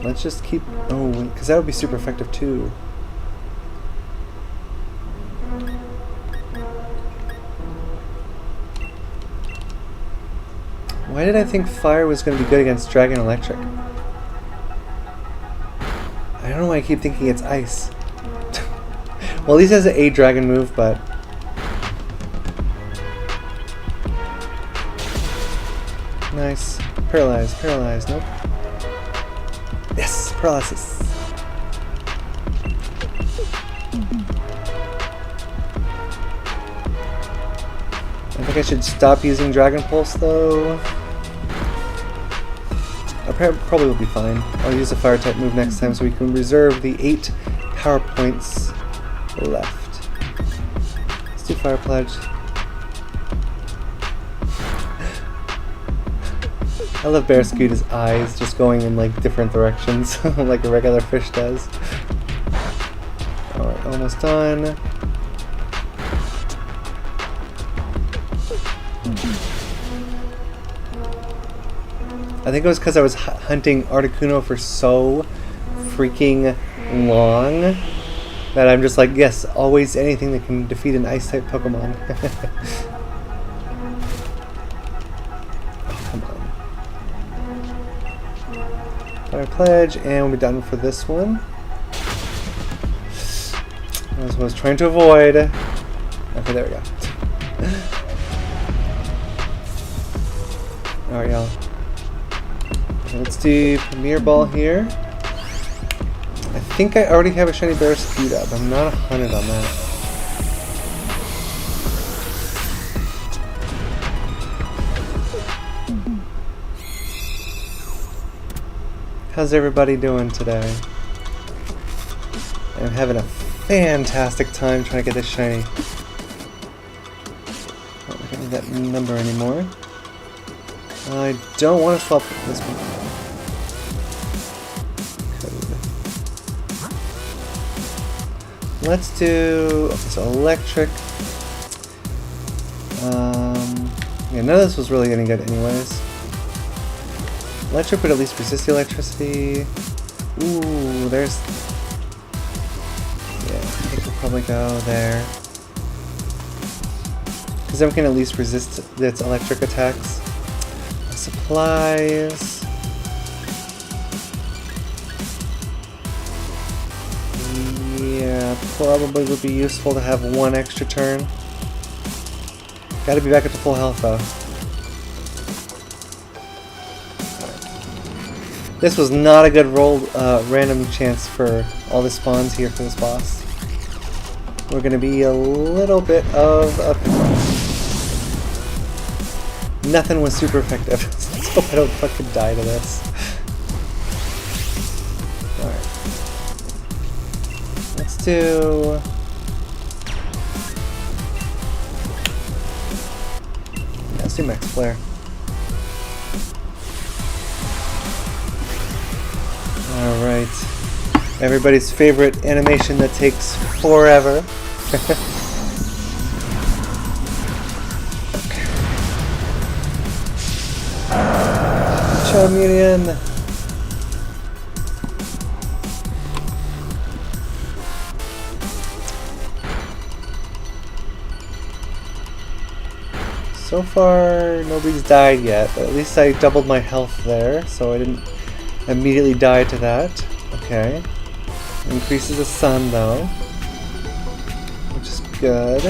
Let's just keep. Oh, because that would be super effective too. Why did I think fire was going to be good against Dragon Electric? I don't know why I keep thinking it's ice. Well, at least it has an A dragon move, but. Nice. Paralyze, paralyze, nope. Yes, paralysis. I think I should stop using Dragon Pulse though. I probably will be fine. I'll use a fire type move next time so we can reserve the 8 power points left. Let's do Fire Pledge. I love Barraskewda's eyes just going in like different directions like a regular fish does. Alright, almost done. I think it was because I was hunting Articuno for so freaking long that I'm just like, yes, always anything that can defeat an ice type Pokemon. Fire Pledge, and we'll be done for this one. That's what I was trying to avoid. Okay, there we go. Alright, y'all. Let's do Premier Ball here. I think I already have a shiny Barraskewda, but I'm not 100 on that. How's everybody doing today? I'm having a fantastic time trying to get this shiny. Oh, I don't need that number anymore. I don't want to swap this one. Code. Let's do so electric. Yeah, none of this was really any good anyways. Electric would at least resist the electricity. Ooh, there's... Yeah, I think we'll probably go there. Because then we can at least resist its electric attacks. Supplies. Probably would be useful to have one extra turn. Gotta be back up to full health though. This was not a good roll, random chance for all the spawns here for this boss. We're gonna be a little bit of a pickle. Nothing was super effective. Let's hope I don't fucking die to this. Alright. Let's do... yeah, let's do Max Flare. Alright. Everybody's favorite animation that takes forever. Chameleon! So far, nobody's died yet, but at least I doubled my health there, so I didn't immediately die to that. Okay. Increases the sun, though, which is good.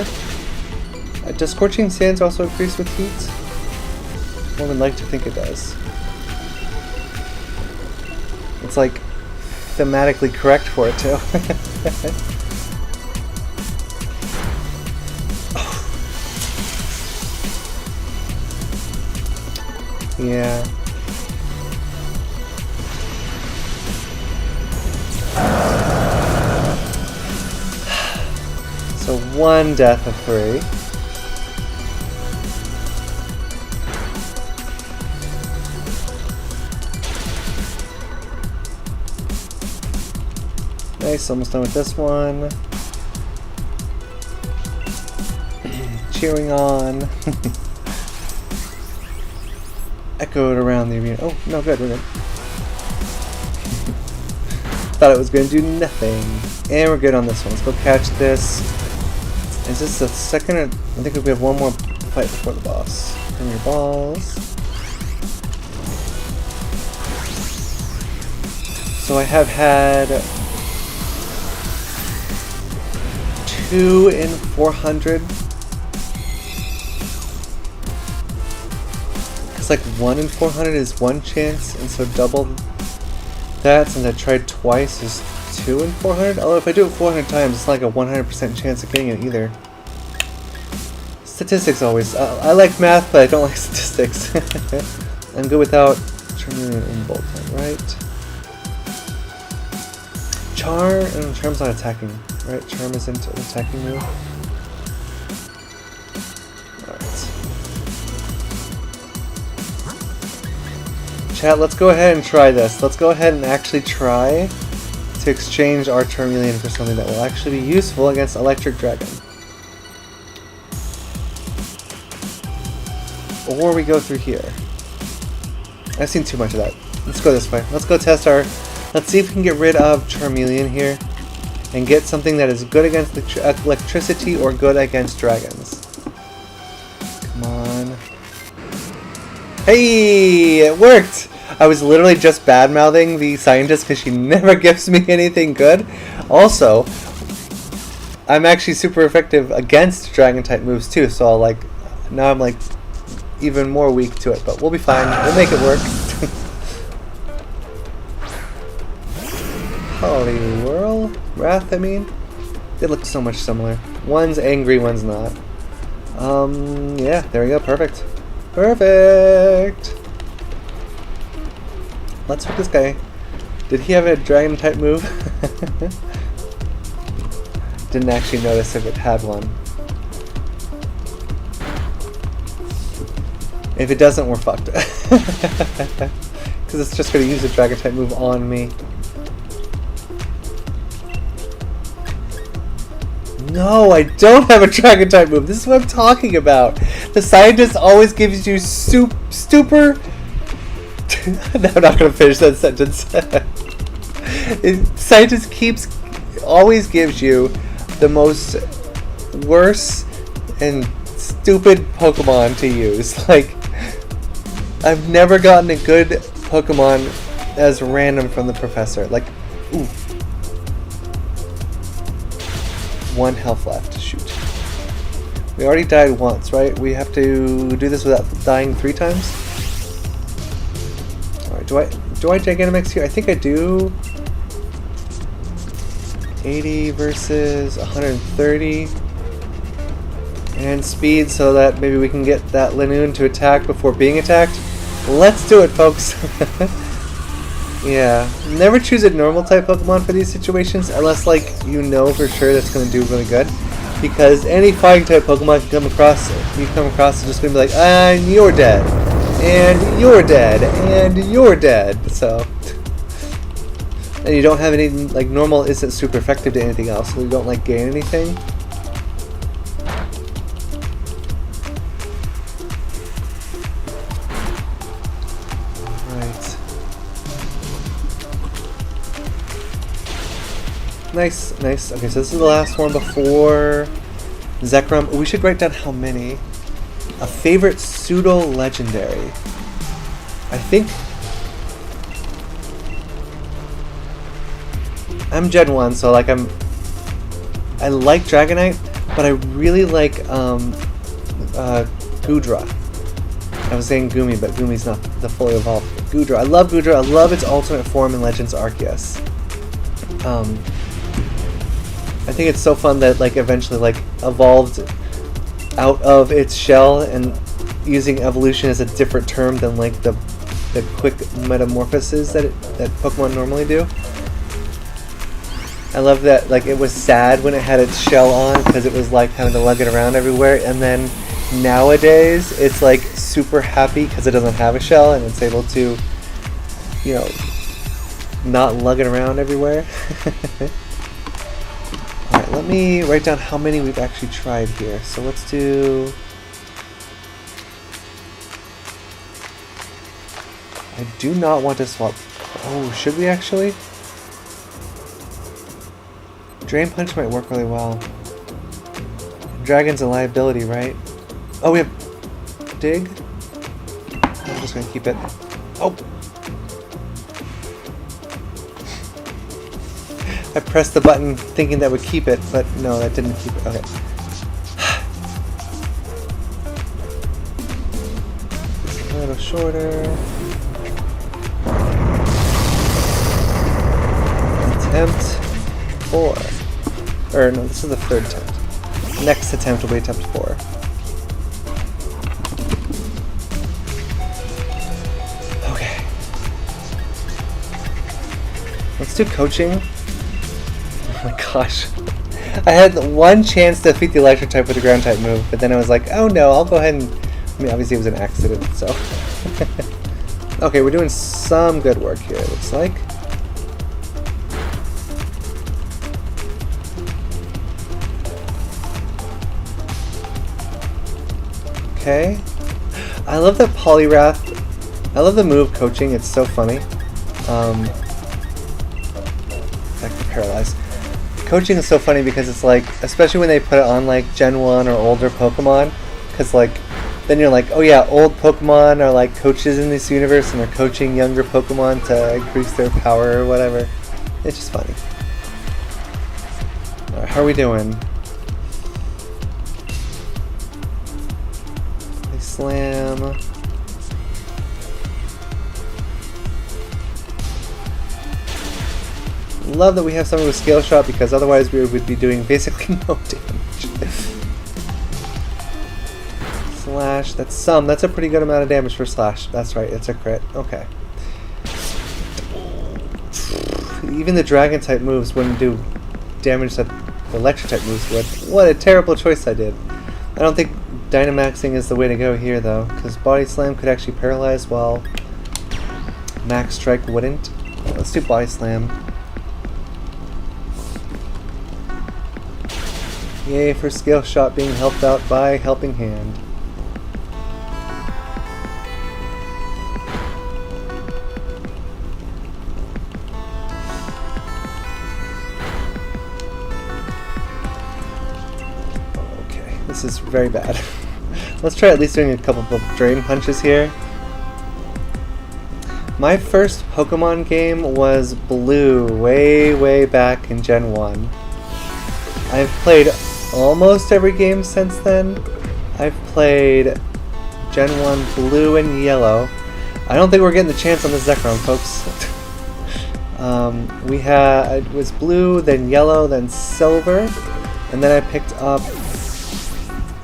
Does Scorching Sands also increase with heat? One would like to think it does. It's like thematically correct for it too. Yeah. So one death of 3. Nice, almost done with this one. Cheering on. Echoed around the arena. Oh, no, good, we're good. Thought it was going to do nothing. And we're good on this one. Let's go catch this. Is this the second? I think we have one more fight before the boss. Bring your balls. So I have had 2 in 400. It's like 1 in 400 is 1 chance, and so double that since I tried twice is 2 in 400. Although if I do it 400 times, it's not like a 100% chance of getting it either. Statistics always. I like math, but I don't like statistics. I'm good without Charmeleon and Bolton, right? Charm's not attacking, right? Charm isn't an attacking move. Chat, let's go ahead and try this. Let's go ahead and actually try to exchange our Charmeleon for something that will actually be useful against Electric Dragon. Or we go through here. I've seen too much of that. Let's go this way. Let's go test our... Let's see if we can get rid of Charmeleon here and get something that is good against electricity or good against dragons. Come on. Hey! It worked! I was literally just bad-mouthing the scientist because she never gives me anything good. Also, I'm actually super effective against dragon-type moves too, so now I'm like even more weak to it, but we'll be fine. We'll make it work. Holy whirl? Wrath, I mean? They look so much similar. One's angry, one's not. Yeah, there we go. Perfect. Perfect! Let's hook this guy. Did he have a dragon type move? Didn't actually notice if it had one. If it doesn't, we're fucked. Because it's just going to use a dragon type move on me. No, I don't have a dragon type move. This is what I'm talking about. The scientist always gives you super... No, I'm not going to finish that sentence. Scientist always gives you the most worse and stupid Pokemon to use. Like, I've never gotten a good Pokemon as random from the professor. Like, ooh. 1 health left. Shoot. We already died once, right? We have to do this without dying 3 times? Alright, do I Dynamax here? I think I do. 80 versus 130. And speed so that maybe we can get that Linoon to attack before being attacked. Let's do it, folks! Yeah, never choose a normal type Pokemon for these situations unless like you know for sure that's going to do really good. Because any fighting type Pokemon you come across is just going to be like, and you're dead, and you're dead, and you're dead. So, and you don't have any, like normal isn't super effective to anything else, so you don't like gain anything. Nice, nice. Okay, so this is the last one before Zekrom. We should write down how many. A favorite pseudo-legendary. I think... I'm Gen 1, so like I like Dragonite, but I really like Goodra. I was saying Goomy, but Goomy's not the fully evolved. Goodra. I love Goodra. I love its ultimate form in Legends Arceus. I think it's so fun that like eventually like evolved out of its shell and using evolution as a different term than like the quick metamorphoses that Pokemon normally do. I love that like it was sad when it had its shell on because it was like having to lug it around everywhere, and then nowadays it's like super happy because it doesn't have a shell and it's able to, you know, not lug it around everywhere. Alright, let me write down how many we've actually tried here. So let's do... I do not want to swap... Oh, should we actually? Drain Punch might work really well. Dragon's a liability, right? Oh, we have... Dig? I'm just gonna keep it. Oh! I pressed the button thinking that would keep it, but no, that didn't keep it. Okay. A little shorter. Attempt 4. Or no, this is the 3rd attempt. Next attempt will be attempt 4. Okay. Let's do coaching. Oh my gosh. I had one chance to defeat the electric type with the ground type move, but then I was like, oh no, I'll go ahead and... I mean, obviously it was an accident, so... Okay, we're doing some good work here, it looks like. Okay. I love that Poliwrath. I love the move coaching, it's so funny. I can paralyze. Coaching is so funny because it's like, especially when they put it on like Gen 1 or older Pokemon, because like, then you're like, oh yeah, old Pokemon are like coaches in this universe and they're coaching younger Pokemon to increase their power or whatever. It's just funny. Alright, how are we doing? I slam. Love that we have something with Scale Shot because otherwise we would be doing basically no damage. Slash, that's some. That's a pretty good amount of damage for Slash. That's right, it's a crit. Okay. Even the Dragon type moves wouldn't do damage that the Electric type moves would. What a terrible choice I did. I don't think Dynamaxing is the way to go here though, because Body Slam could actually paralyze while Max Strike wouldn't. Let's do Body Slam. Yay for Scale Shot being helped out by Helping Hand. Okay, this is very bad. Let's try at least doing a couple of Drain Punches here. My first Pokemon game was Blue way back in Gen 1. I've played almost every game since then. I've played Gen 1 blue and yellow. I don't think we're getting the chance on the Zekrom, folks. It was blue, then yellow, then silver, and then I picked up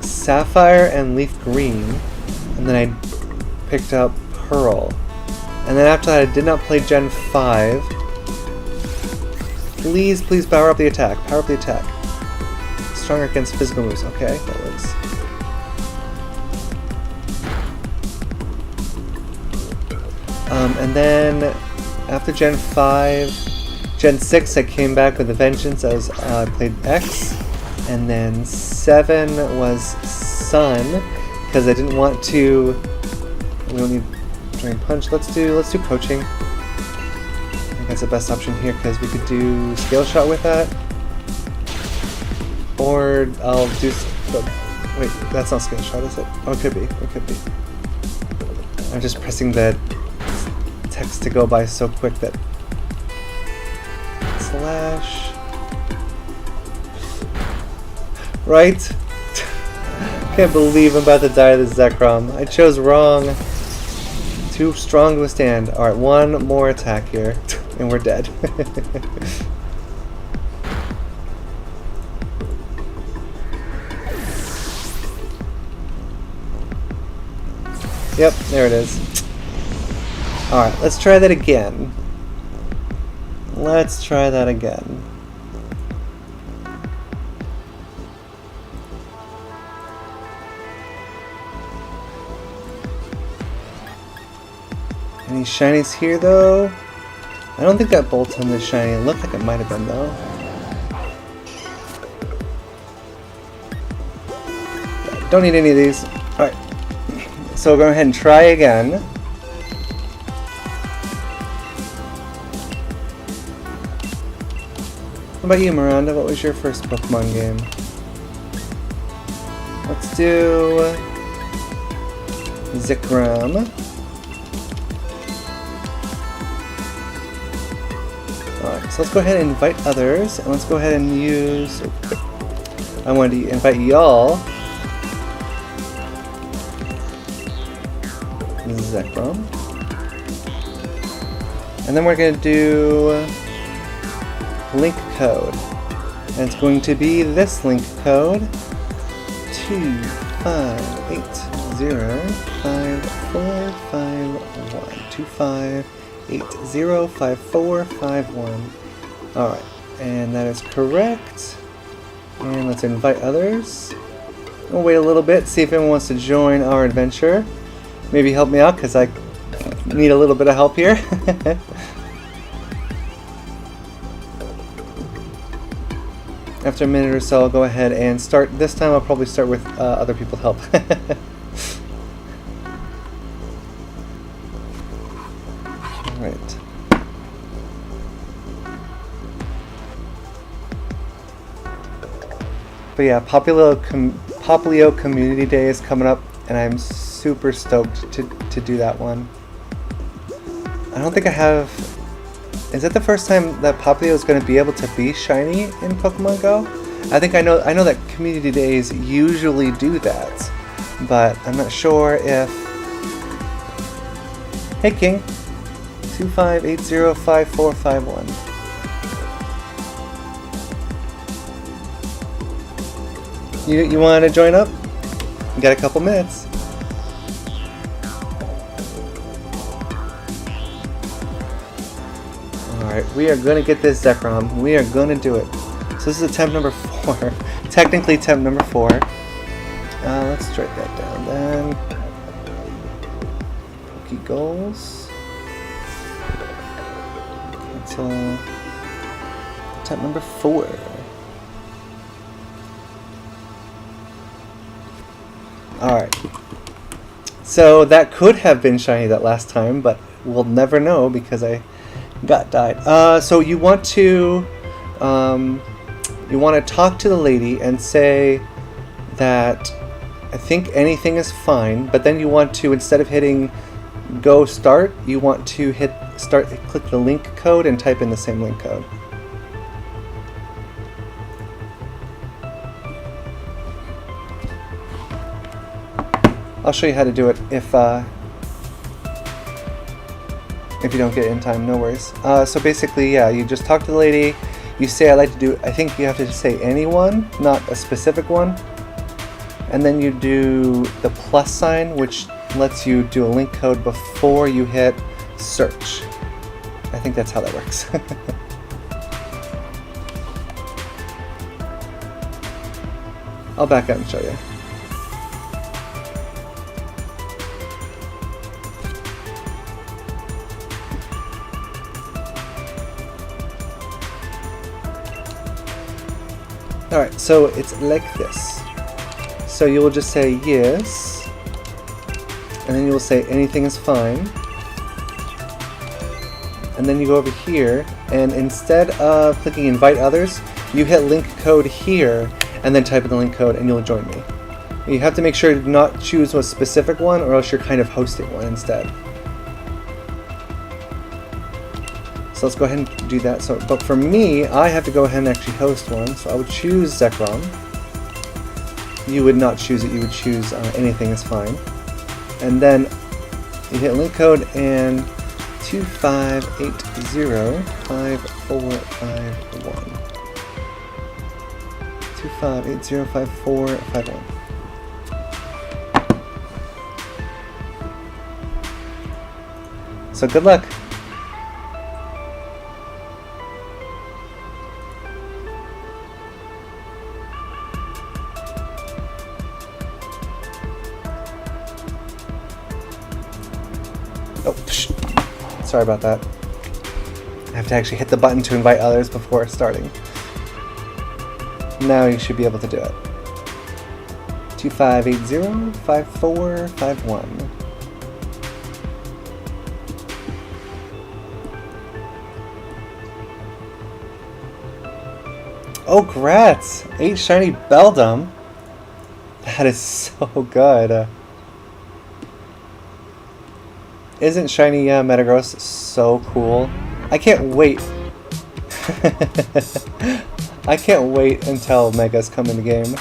sapphire and leaf green, and then I picked up pearl. And then after that I did not play Gen 5. Please, please power up the attack. Power up the attack. Stronger against physical moves. Okay, that works. And then after Gen 5, Gen 6 I came back with a vengeance as I played X. And then 7 was Sun, because I didn't want to... We don't need Drain Punch. Let's do Coaching. I think that's the best option here, because we could do Scale Shot with that. Or I'll do... Wait, that's not Scale Shot, is it? Oh, it could be. It could be. I'm just pressing the text to go by so quick that... Slash... Right? Can't believe I'm about to die to the Zekrom. I chose wrong. Too strong to withstand. Alright, one more attack here, and we're dead. Yep, there it is. Alright, let's try that again. Let's try that again. Any shinies here though? I don't think that Bolton is shiny. It looked like it might have been though. Yeah, don't need any of these. Alright. So we'll go ahead and try again. What about you, Miranda? What was your first Pokemon game? Let's do Zekrom. Alright, so let's go ahead and invite others, and let's go ahead and use... I wanted to invite y'all. Zekrom. And then we're going to do link code. And it's going to be this link code. 25805451. 25805451. Alright, and that is correct. And let's invite others. We'll wait a little bit, see if anyone wants to join our adventure. Maybe help me out, because I need a little bit of help here. After a minute or so, I'll go ahead and start. This time I'll probably start with other people's help. Alright. But yeah, Poplio Community Day is coming up, and I'm super stoked to do that one. I don't think I have... Is that the first time that Poplio is going to be able to be shiny in Pokemon Go? I know that Community Days usually do that, but I'm not sure if... Hey King, 25805451. You want to join up? You got a couple minutes. Alright, we are going to get this Zekrom. We are going to do it. So this is attempt number 4. Technically attempt number 4. Let's write that down then. Poke goals. Until attempt number 4. Alright. So that could have been shiny that last time, but we'll never know because I got died. So you want to talk to the lady and say that I think anything is fine, but then you want to, instead of hitting go start, you want to hit start, click the link code and type in the same link code. I'll show you how to do it if you don't get it in time, no worries. So basically, yeah, you just talk to the lady, you say I like to do, I think you have to say anyone, not a specific one. And then you do the plus sign, which lets you do a link code before you hit search. I think that's how that works. I'll back up and show you. Alright, so it's like this. So you will just say yes, and then you will say anything is fine. And then you go over here, and instead of clicking invite others, you hit link code here, and then type in the link code, and you'll join me. You have to make sure to not choose a specific one, or else you're kind of hosting one instead. So let's go ahead and do that. So, but for me, I have to go ahead and actually host one. So I would choose Zekrom. You would not choose it. You would choose anything is fine. And then you hit link code and 25805451. 25805451. So good luck. Oh, sorry about that. I have to actually hit the button to invite others before starting. Now you should be able to do it. 25805451. Oh, grats! 8 shiny Beldum. That is so good. Isn't shiny Metagross so cool? I can't wait. I can't wait until Megas come in the game.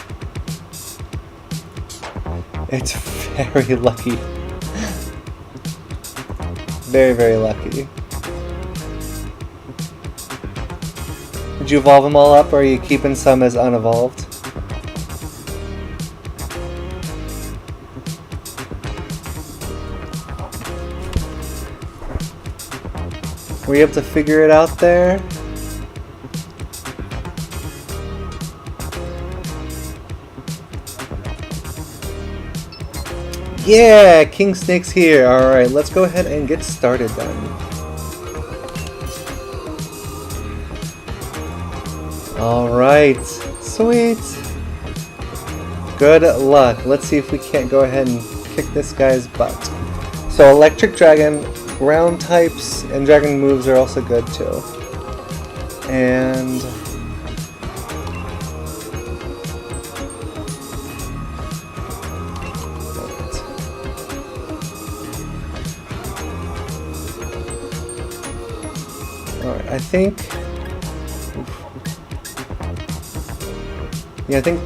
It's very lucky. Very, very lucky. Did you evolve them all up, or are you keeping some as unevolved? Were you able to figure it out there? Yeah, King Snake's here. Alright, let's go ahead and get started then. Alright, sweet. Good luck. Let's see if we can't go ahead and kick this guy's butt. So Electric Dragon, ground types, and dragon moves are also good too. And alright, I think I think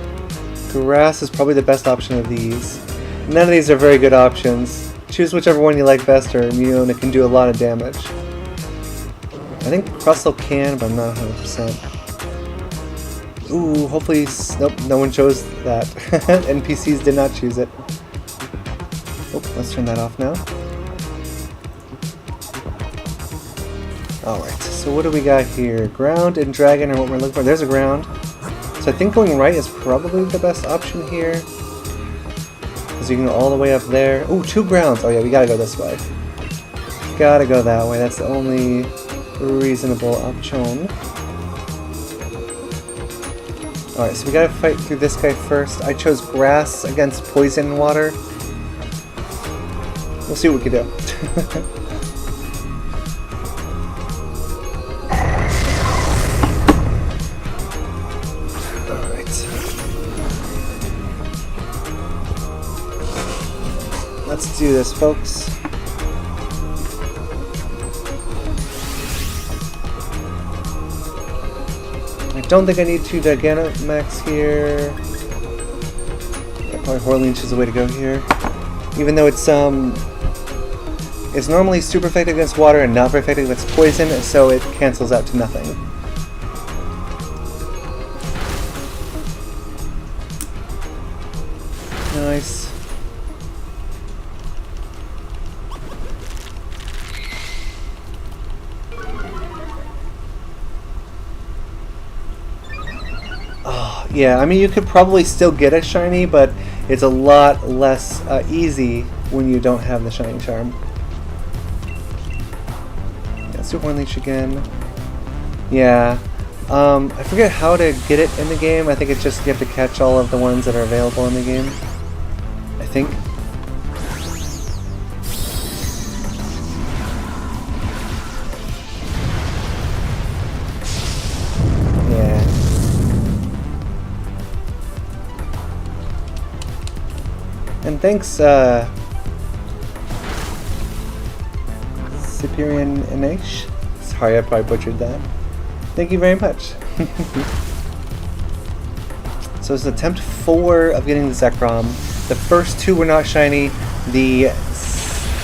grass is probably the best option of these. None of these are very good options. Choose whichever one you like best, or immune. It can do a lot of damage. I think Crustle can, but I'm not 100%. Ooh, hopefully... Nope, no one chose that. NPCs did not choose it. Oh, let's turn that off now. Alright, so what do we got here? Ground and dragon are what we're looking for. There's a ground. So I think going right is probably the best option here. Because you can go all the way up there. Ooh, 2 grounds. Oh yeah, we gotta go this way. Gotta go that way. That's the only reasonable option. Alright, so we gotta fight through this guy first. I chose grass against poison and water. We'll see what we can do. Let's do this, folks. I don't think I need 2 Dynamax here. Yeah, probably Horleech is the way to go here. even though it's normally super effective against water and not very effective against poison, so it cancels out to nothing. Nice. Oh, yeah, I mean, you could probably still get a shiny, but it's a lot less easy when you don't have the shiny charm. Yeah, Super Unleash again. Yeah. I forget how to get it in the game. I think it's just you have to catch all of the ones that are available in the game. I think. Yeah. And thanks, Cyprian Inesh. Sorry, I probably butchered that. Thank you very much. So it's attempt 4 of getting the Zekrom. The first 2 were not shiny. The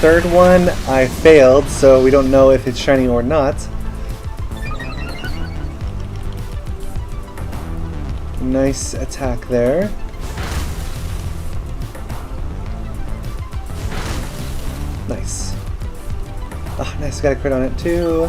third one I failed, so we don't know if it's shiny or not. Nice attack there. Nice. Oh, nice, got a crit on it too.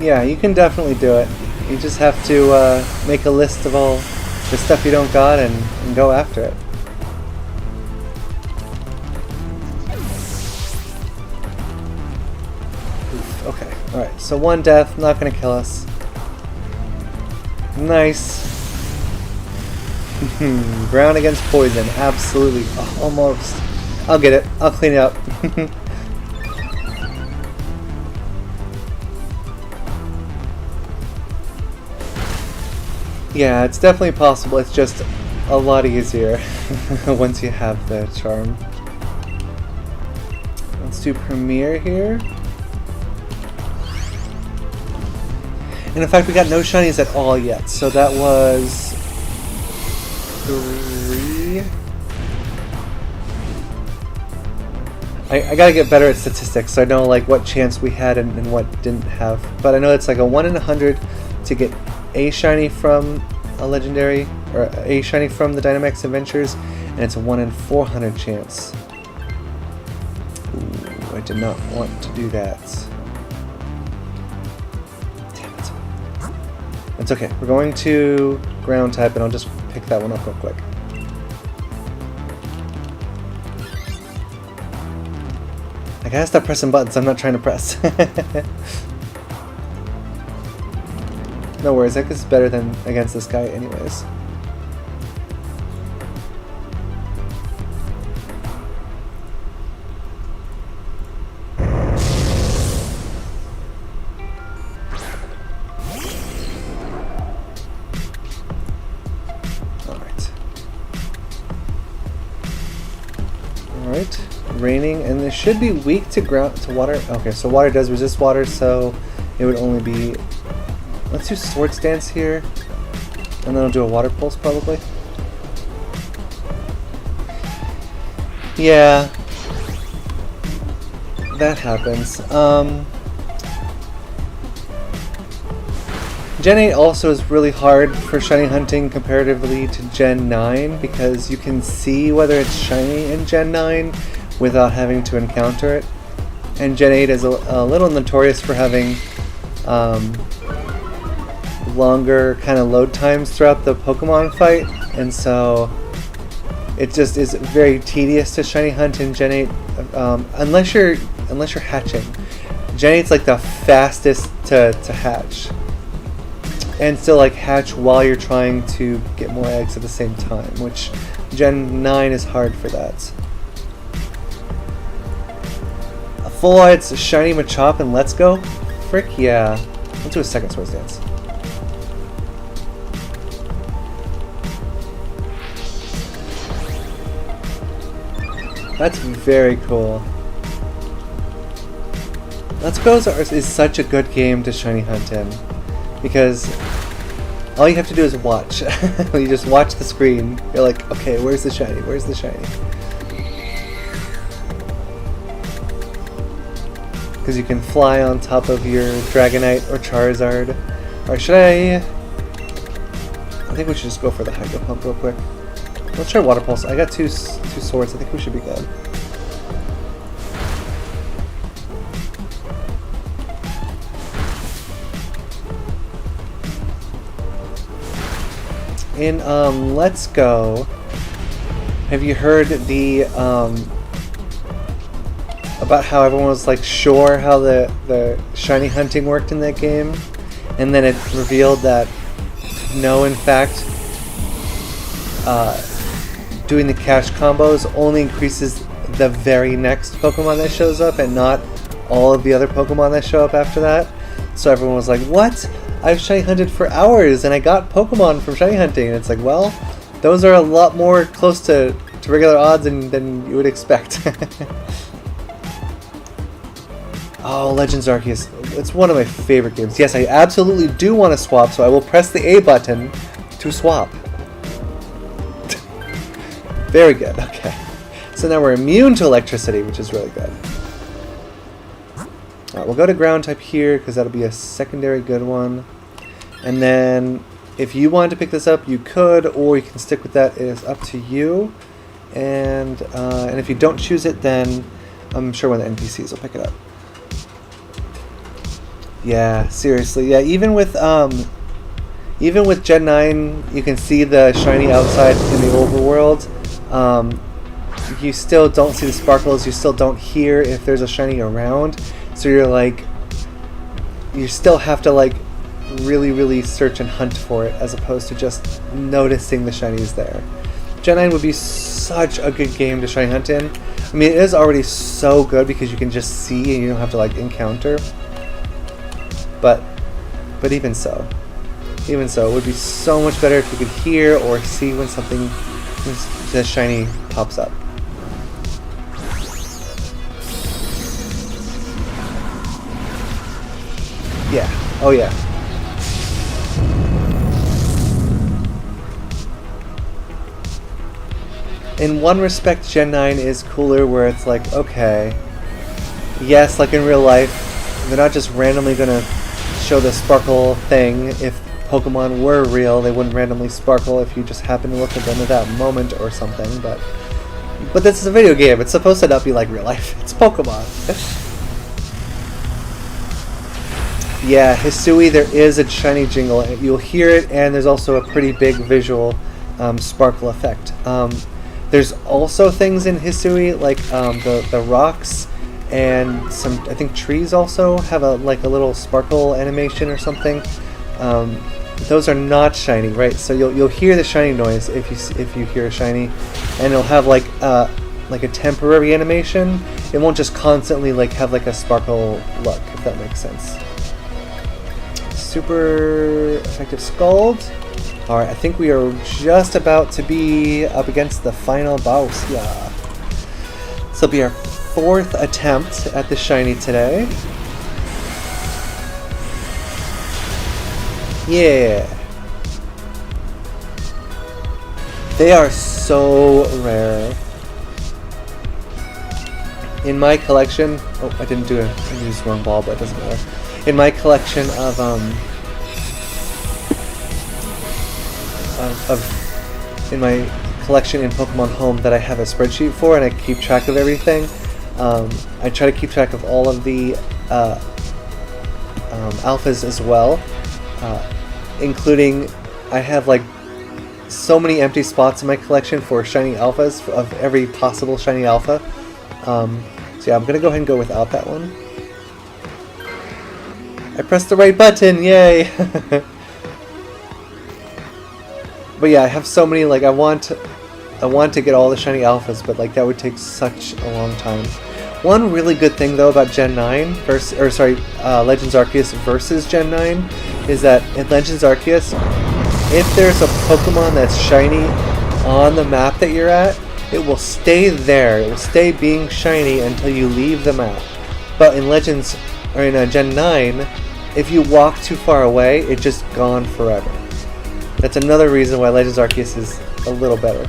Yeah, you can definitely do it. You just have to make a list of all the stuff you don't got and go after it. Oof, okay, alright, so 1 death, not gonna kill us. Nice. Brown against poison, absolutely. Oh, almost. I'll get it, I'll clean it up. Yeah, it's definitely possible. It's just a lot easier once you have the charm. Let's do Premier here. And in fact, we got no shinies at all yet. So that was 3. I gotta get better at statistics, so I know like what chance we had and what didn't have. But I know it's like a 1 in 100 to get a shiny from a legendary, or a shiny from the Dynamax Adventures, and it's a 1 in 400 chance. Ooh, I did not want to do that. Damn it. It's okay. We're going to ground type, and I'll just pick that one up real quick. I gotta stop pressing buttons. I'm not trying to press. No worries, I guess it's better than against this guy anyways. Alright, raining, and this should be weak to water. Okay, so water does resist water, so it would only be... Let's do Sword Stance here, and then I'll do a Water Pulse probably. Yeah, that happens. Gen 8 also is really hard for shiny hunting comparatively to Gen 9 because you can see whether it's shiny in Gen 9 without having to encounter it. And Gen 8 is a little notorious for having longer kind of load times throughout the Pokemon fight, and so it just is very tedious to shiny hunt in Gen 8 unless you're hatching. Gen 8's like the fastest to hatch, and still like hatch while you're trying to get more eggs at the same time, which Gen 9 is hard for that. A full odds shiny Machop and let's go? Frick yeah. Let's do a second Sword Dance. That's very cool. Let's Go is such a good game to shiny hunt in, because all you have to do is watch. You just watch the screen. You're like, okay, where's the shiny? Where's the shiny? Because you can fly on top of your Dragonite or Charizard. Or should I think we should just go for the Hydro Pump real quick. Let's try Water Pulse. I got two swords. I think we should be good. In Let's Go, have you heard the about how everyone was like sure how the shiny hunting worked in that game, and then it revealed that no, in fact, doing the cash combos only increases the very next Pokemon that shows up and not all of the other Pokemon that show up after that. So everyone was like, what? I've shiny hunted for hours and I got Pokemon from shiny hunting. And it's like, well, those are a lot more close to regular odds than you would expect. Oh, Legends Arceus. It's one of my favorite games. Yes, I absolutely do want to swap, so I will press the A button to swap. Very good, okay. So now we're immune to electricity, which is really good. Alright, we'll go to ground type here, because that'll be a secondary good one. And then, if you wanted to pick this up, you could, or you can stick with that. It is up to you. And if you don't choose it, then I'm sure one of the NPCs will pick it up. Yeah, seriously. Yeah, even with Gen 9, you can see the shiny outside in the overworld. You still don't see the sparkles. You still don't hear if there's a shiny around. So you're like, you still have to like really, really search and hunt for it, as opposed to just noticing the shinies there. Gen 9 would be such a good game to shiny hunt in. I mean, it is already so good because you can just see and you don't have to like encounter. But even so, it would be so much better if you could hear or see when something, the shiny pops up. Yeah. Oh yeah. In one respect, Gen 9 is cooler, where it's like, okay, yes, like in real life, they're not just randomly gonna show the sparkle thing. If Pokemon were real, they wouldn't randomly sparkle if you just happen to look at them at that moment or something. But this is a video game. It's supposed to not be like real life. It's Pokemon. Yeah, Hisui, there is a shiny jingle. You'll hear it, and there's also a pretty big visual sparkle effect. There's also things in Hisui, like the rocks and some, I think, trees also have a little sparkle animation or something. Those are not shiny, right? So you'll hear the shiny noise if you hear a shiny, and it'll have like a temporary animation. It won't just constantly like have like a sparkle look, if that makes sense. Super effective Scald. Alright, I think we are just about to be up against the final boss. Yeah. This will be our 4th attempt at the shiny today. Yeah. They are so rare. In my collection, oh, I didn't use the wrong ball, but it doesn't matter. In my collection in my collection in Pokemon Home that I have a spreadsheet for, and I keep track of everything. I try to keep track of all of the alphas as well, including I have like so many empty spots in my collection for shiny alphas of every possible shiny alpha. So yeah, I'm gonna go ahead and go without that one. I pressed the right button, yay! But yeah, I have so many, like, I want to get all the shiny alphas, but like that would take such a long time. One really good thing though about Gen 9 Legends Arceus versus Gen 9 is that in Legends Arceus, if there's a Pokemon that's shiny on the map that you're at, it will stay there. It will stay being shiny until you leave the map. But in Legends or in Gen 9, if you walk too far away, it's just gone forever. That's another reason why Legends Arceus is a little better.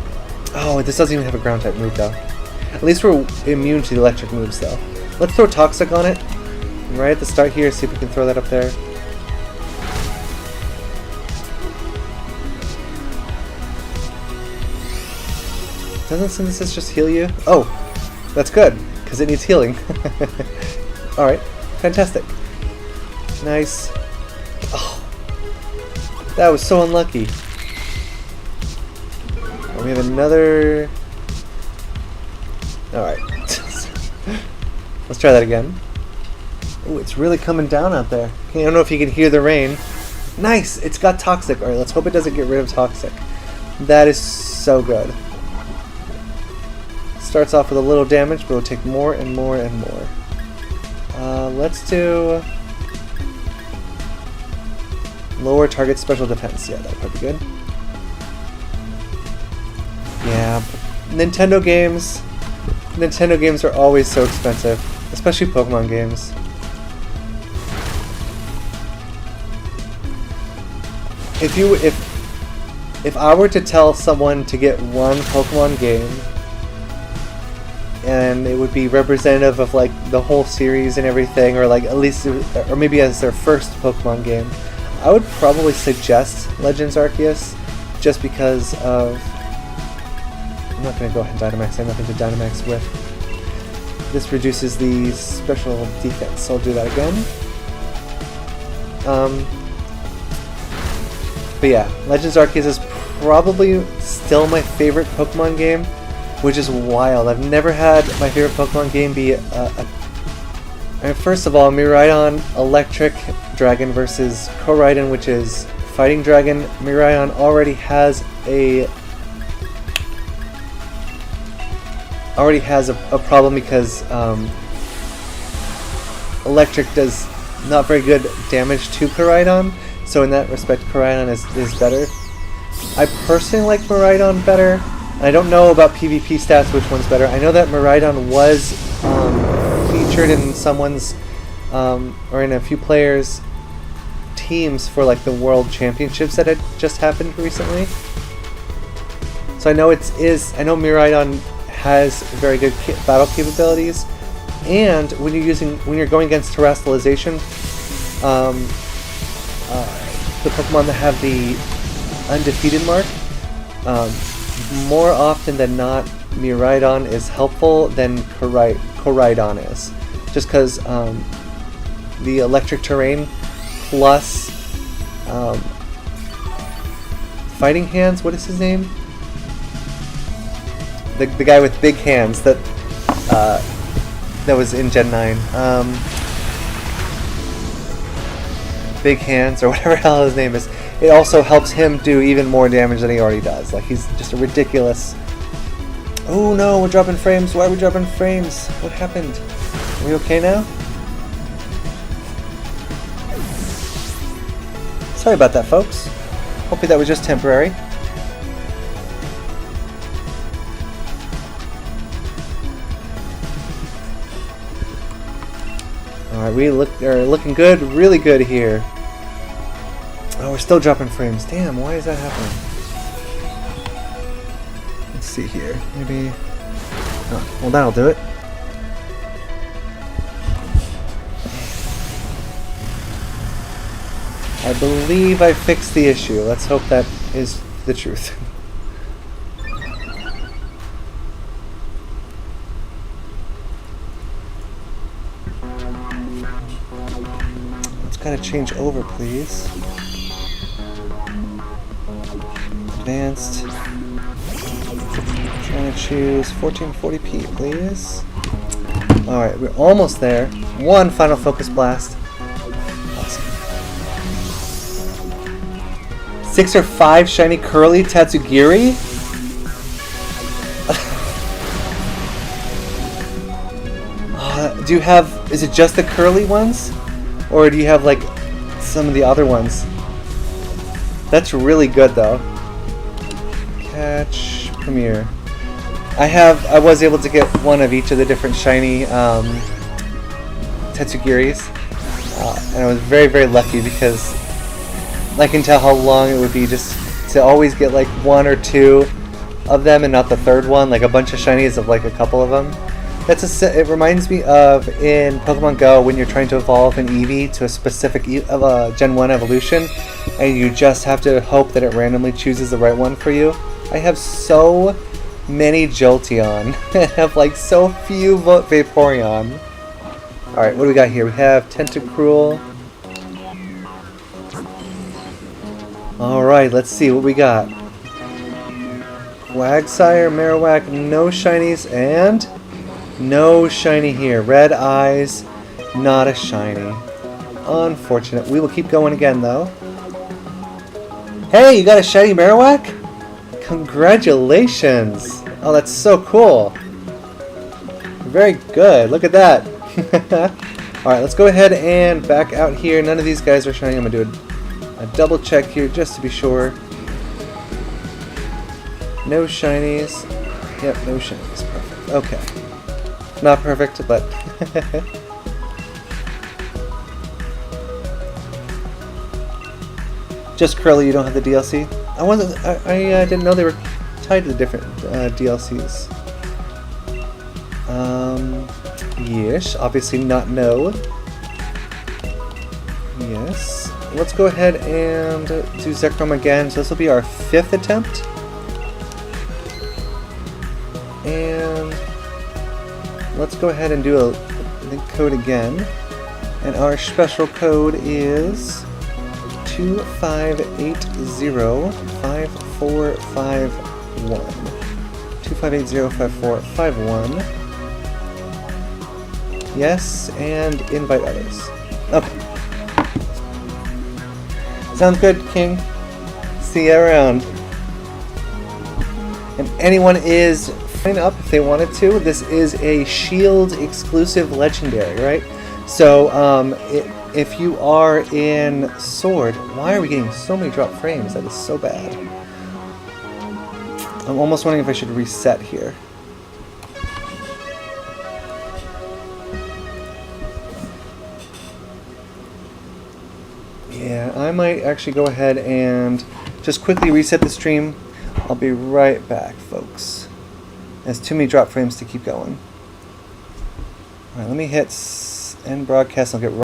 Oh, this doesn't even have a ground type move though. At least we're immune to the electric moves though. Let's throw Toxic on it. Right at the start here, see if we can throw that up there. Doesn't Synthesis just heal you? Oh, that's good, because it needs healing. Alright, fantastic. Nice. Oh, that was so unlucky. Oh, we have another... Alright. Let's try that again. Oh, it's really coming down out there. I don't know if you can hear the rain. Nice! It's got Toxic. Alright, let's hope it doesn't get rid of Toxic. That is so good. Starts off with a little damage, but it'll take more and more and more. Let's do... lower target special defense. Yeah, that would be good. Yeah, Nintendo games are always so expensive, especially Pokemon games. If I were to tell someone to get one Pokemon game, and it would be representative of like the whole series and everything, or like at least, or maybe as their first Pokemon game, I would probably suggest Legends Arceus, just because of... I'm not going to go ahead and Dynamax. I have nothing to Dynamax with. This reduces the special defense, so I'll do that again. But yeah, Legends Arceus is probably still my favorite Pokemon game, which is wild. I've never had my favorite Pokemon game be and first of all, Miraidon Electric Dragon versus Koraidon, which is Fighting Dragon. Miraidon already has a problem because Electric does not very good damage to Koraidon, so in that respect Koraidon is better. I personally like Miraidon better. I don't know about PvP stats which one's better. I know that Miraidon was featured in someone's or in a few players' teams for like the World Championships that had just happened recently. So I know I know Miraidon has very good battle capabilities, and when you're going against terrestrialization, the Pokemon that have the undefeated mark, more often than not, Miraidon is helpful than Koraidon is, just because the electric terrain plus fighting hands. What is his name? The guy with big hands that was in Gen 9. Big Hands, or whatever the hell his name is. It also helps him do even more damage than he already does. Like, he's just a ridiculous... Oh no, we're dropping frames. Why are we dropping frames? What happened? Are we okay now? Sorry about that, folks. Hopefully that was just temporary. Alright, we are looking good, really good here. Oh, we're still dropping frames. Damn, why is that happening? Let's see here. Maybe... Oh, well, that'll do it. I believe I fixed the issue. Let's hope that is the truth. Gotta change over, please. Advanced. Trying to choose 1440p, please. Alright, we're almost there. One final focus blast. Awesome. 6 or 5 shiny curly Tatsugiri? Do you have... Is it just the curly ones? Or do you have like some of the other ones? That's really good though. Catch Premiere. I was able to get one of each of the different shiny Tatsugiris. And I was very, very lucky because I can tell how long it would be just to always get like one or two of them and not the third one, like a bunch of shinies of like a couple of them. It reminds me of in Pokemon Go when you're trying to evolve an Eevee to a specific Gen 1 evolution and you just have to hope that it randomly chooses the right one for you. I have so many Jolteon. I have like so few Vaporeon. Alright, what do we got here? We have Tentacruel. Alright, let's see what we got. Quagsire, Marowak, no shinies, and no shiny here. Red Eyes, not a shiny. Unfortunate. We will keep going again, though. Hey, you got a shiny Marowak? Congratulations! Oh, that's so cool. Very good. Look at that. Alright, let's go ahead and back out here. None of these guys are shiny. I'm going to do a double check here just to be sure. No shinies. Yep, no shinies. Perfect. Okay. Not perfect, but... Just Curly, you don't have the DLC? I didn't know they were tied to the different DLCs. Yes, obviously not no. Yes. Let's go ahead and do Zekrom again. So this will be our 5th attempt. And let's go ahead and do the code again. And our special code is 25805451. 25805451. Yes, and invite others. Okay. Sounds good, King. See you around. And anyone is sign up if they wanted to. This is a Shield exclusive legendary, right? So if you are in Sword, why are we getting so many drop frames? That is so bad. I'm almost wondering if I should reset here. Yeah, I might actually go ahead and just quickly reset the stream. I'll be right back, folks. There's too many drop frames to keep going. Alright, let me hit end broadcast and I'll get right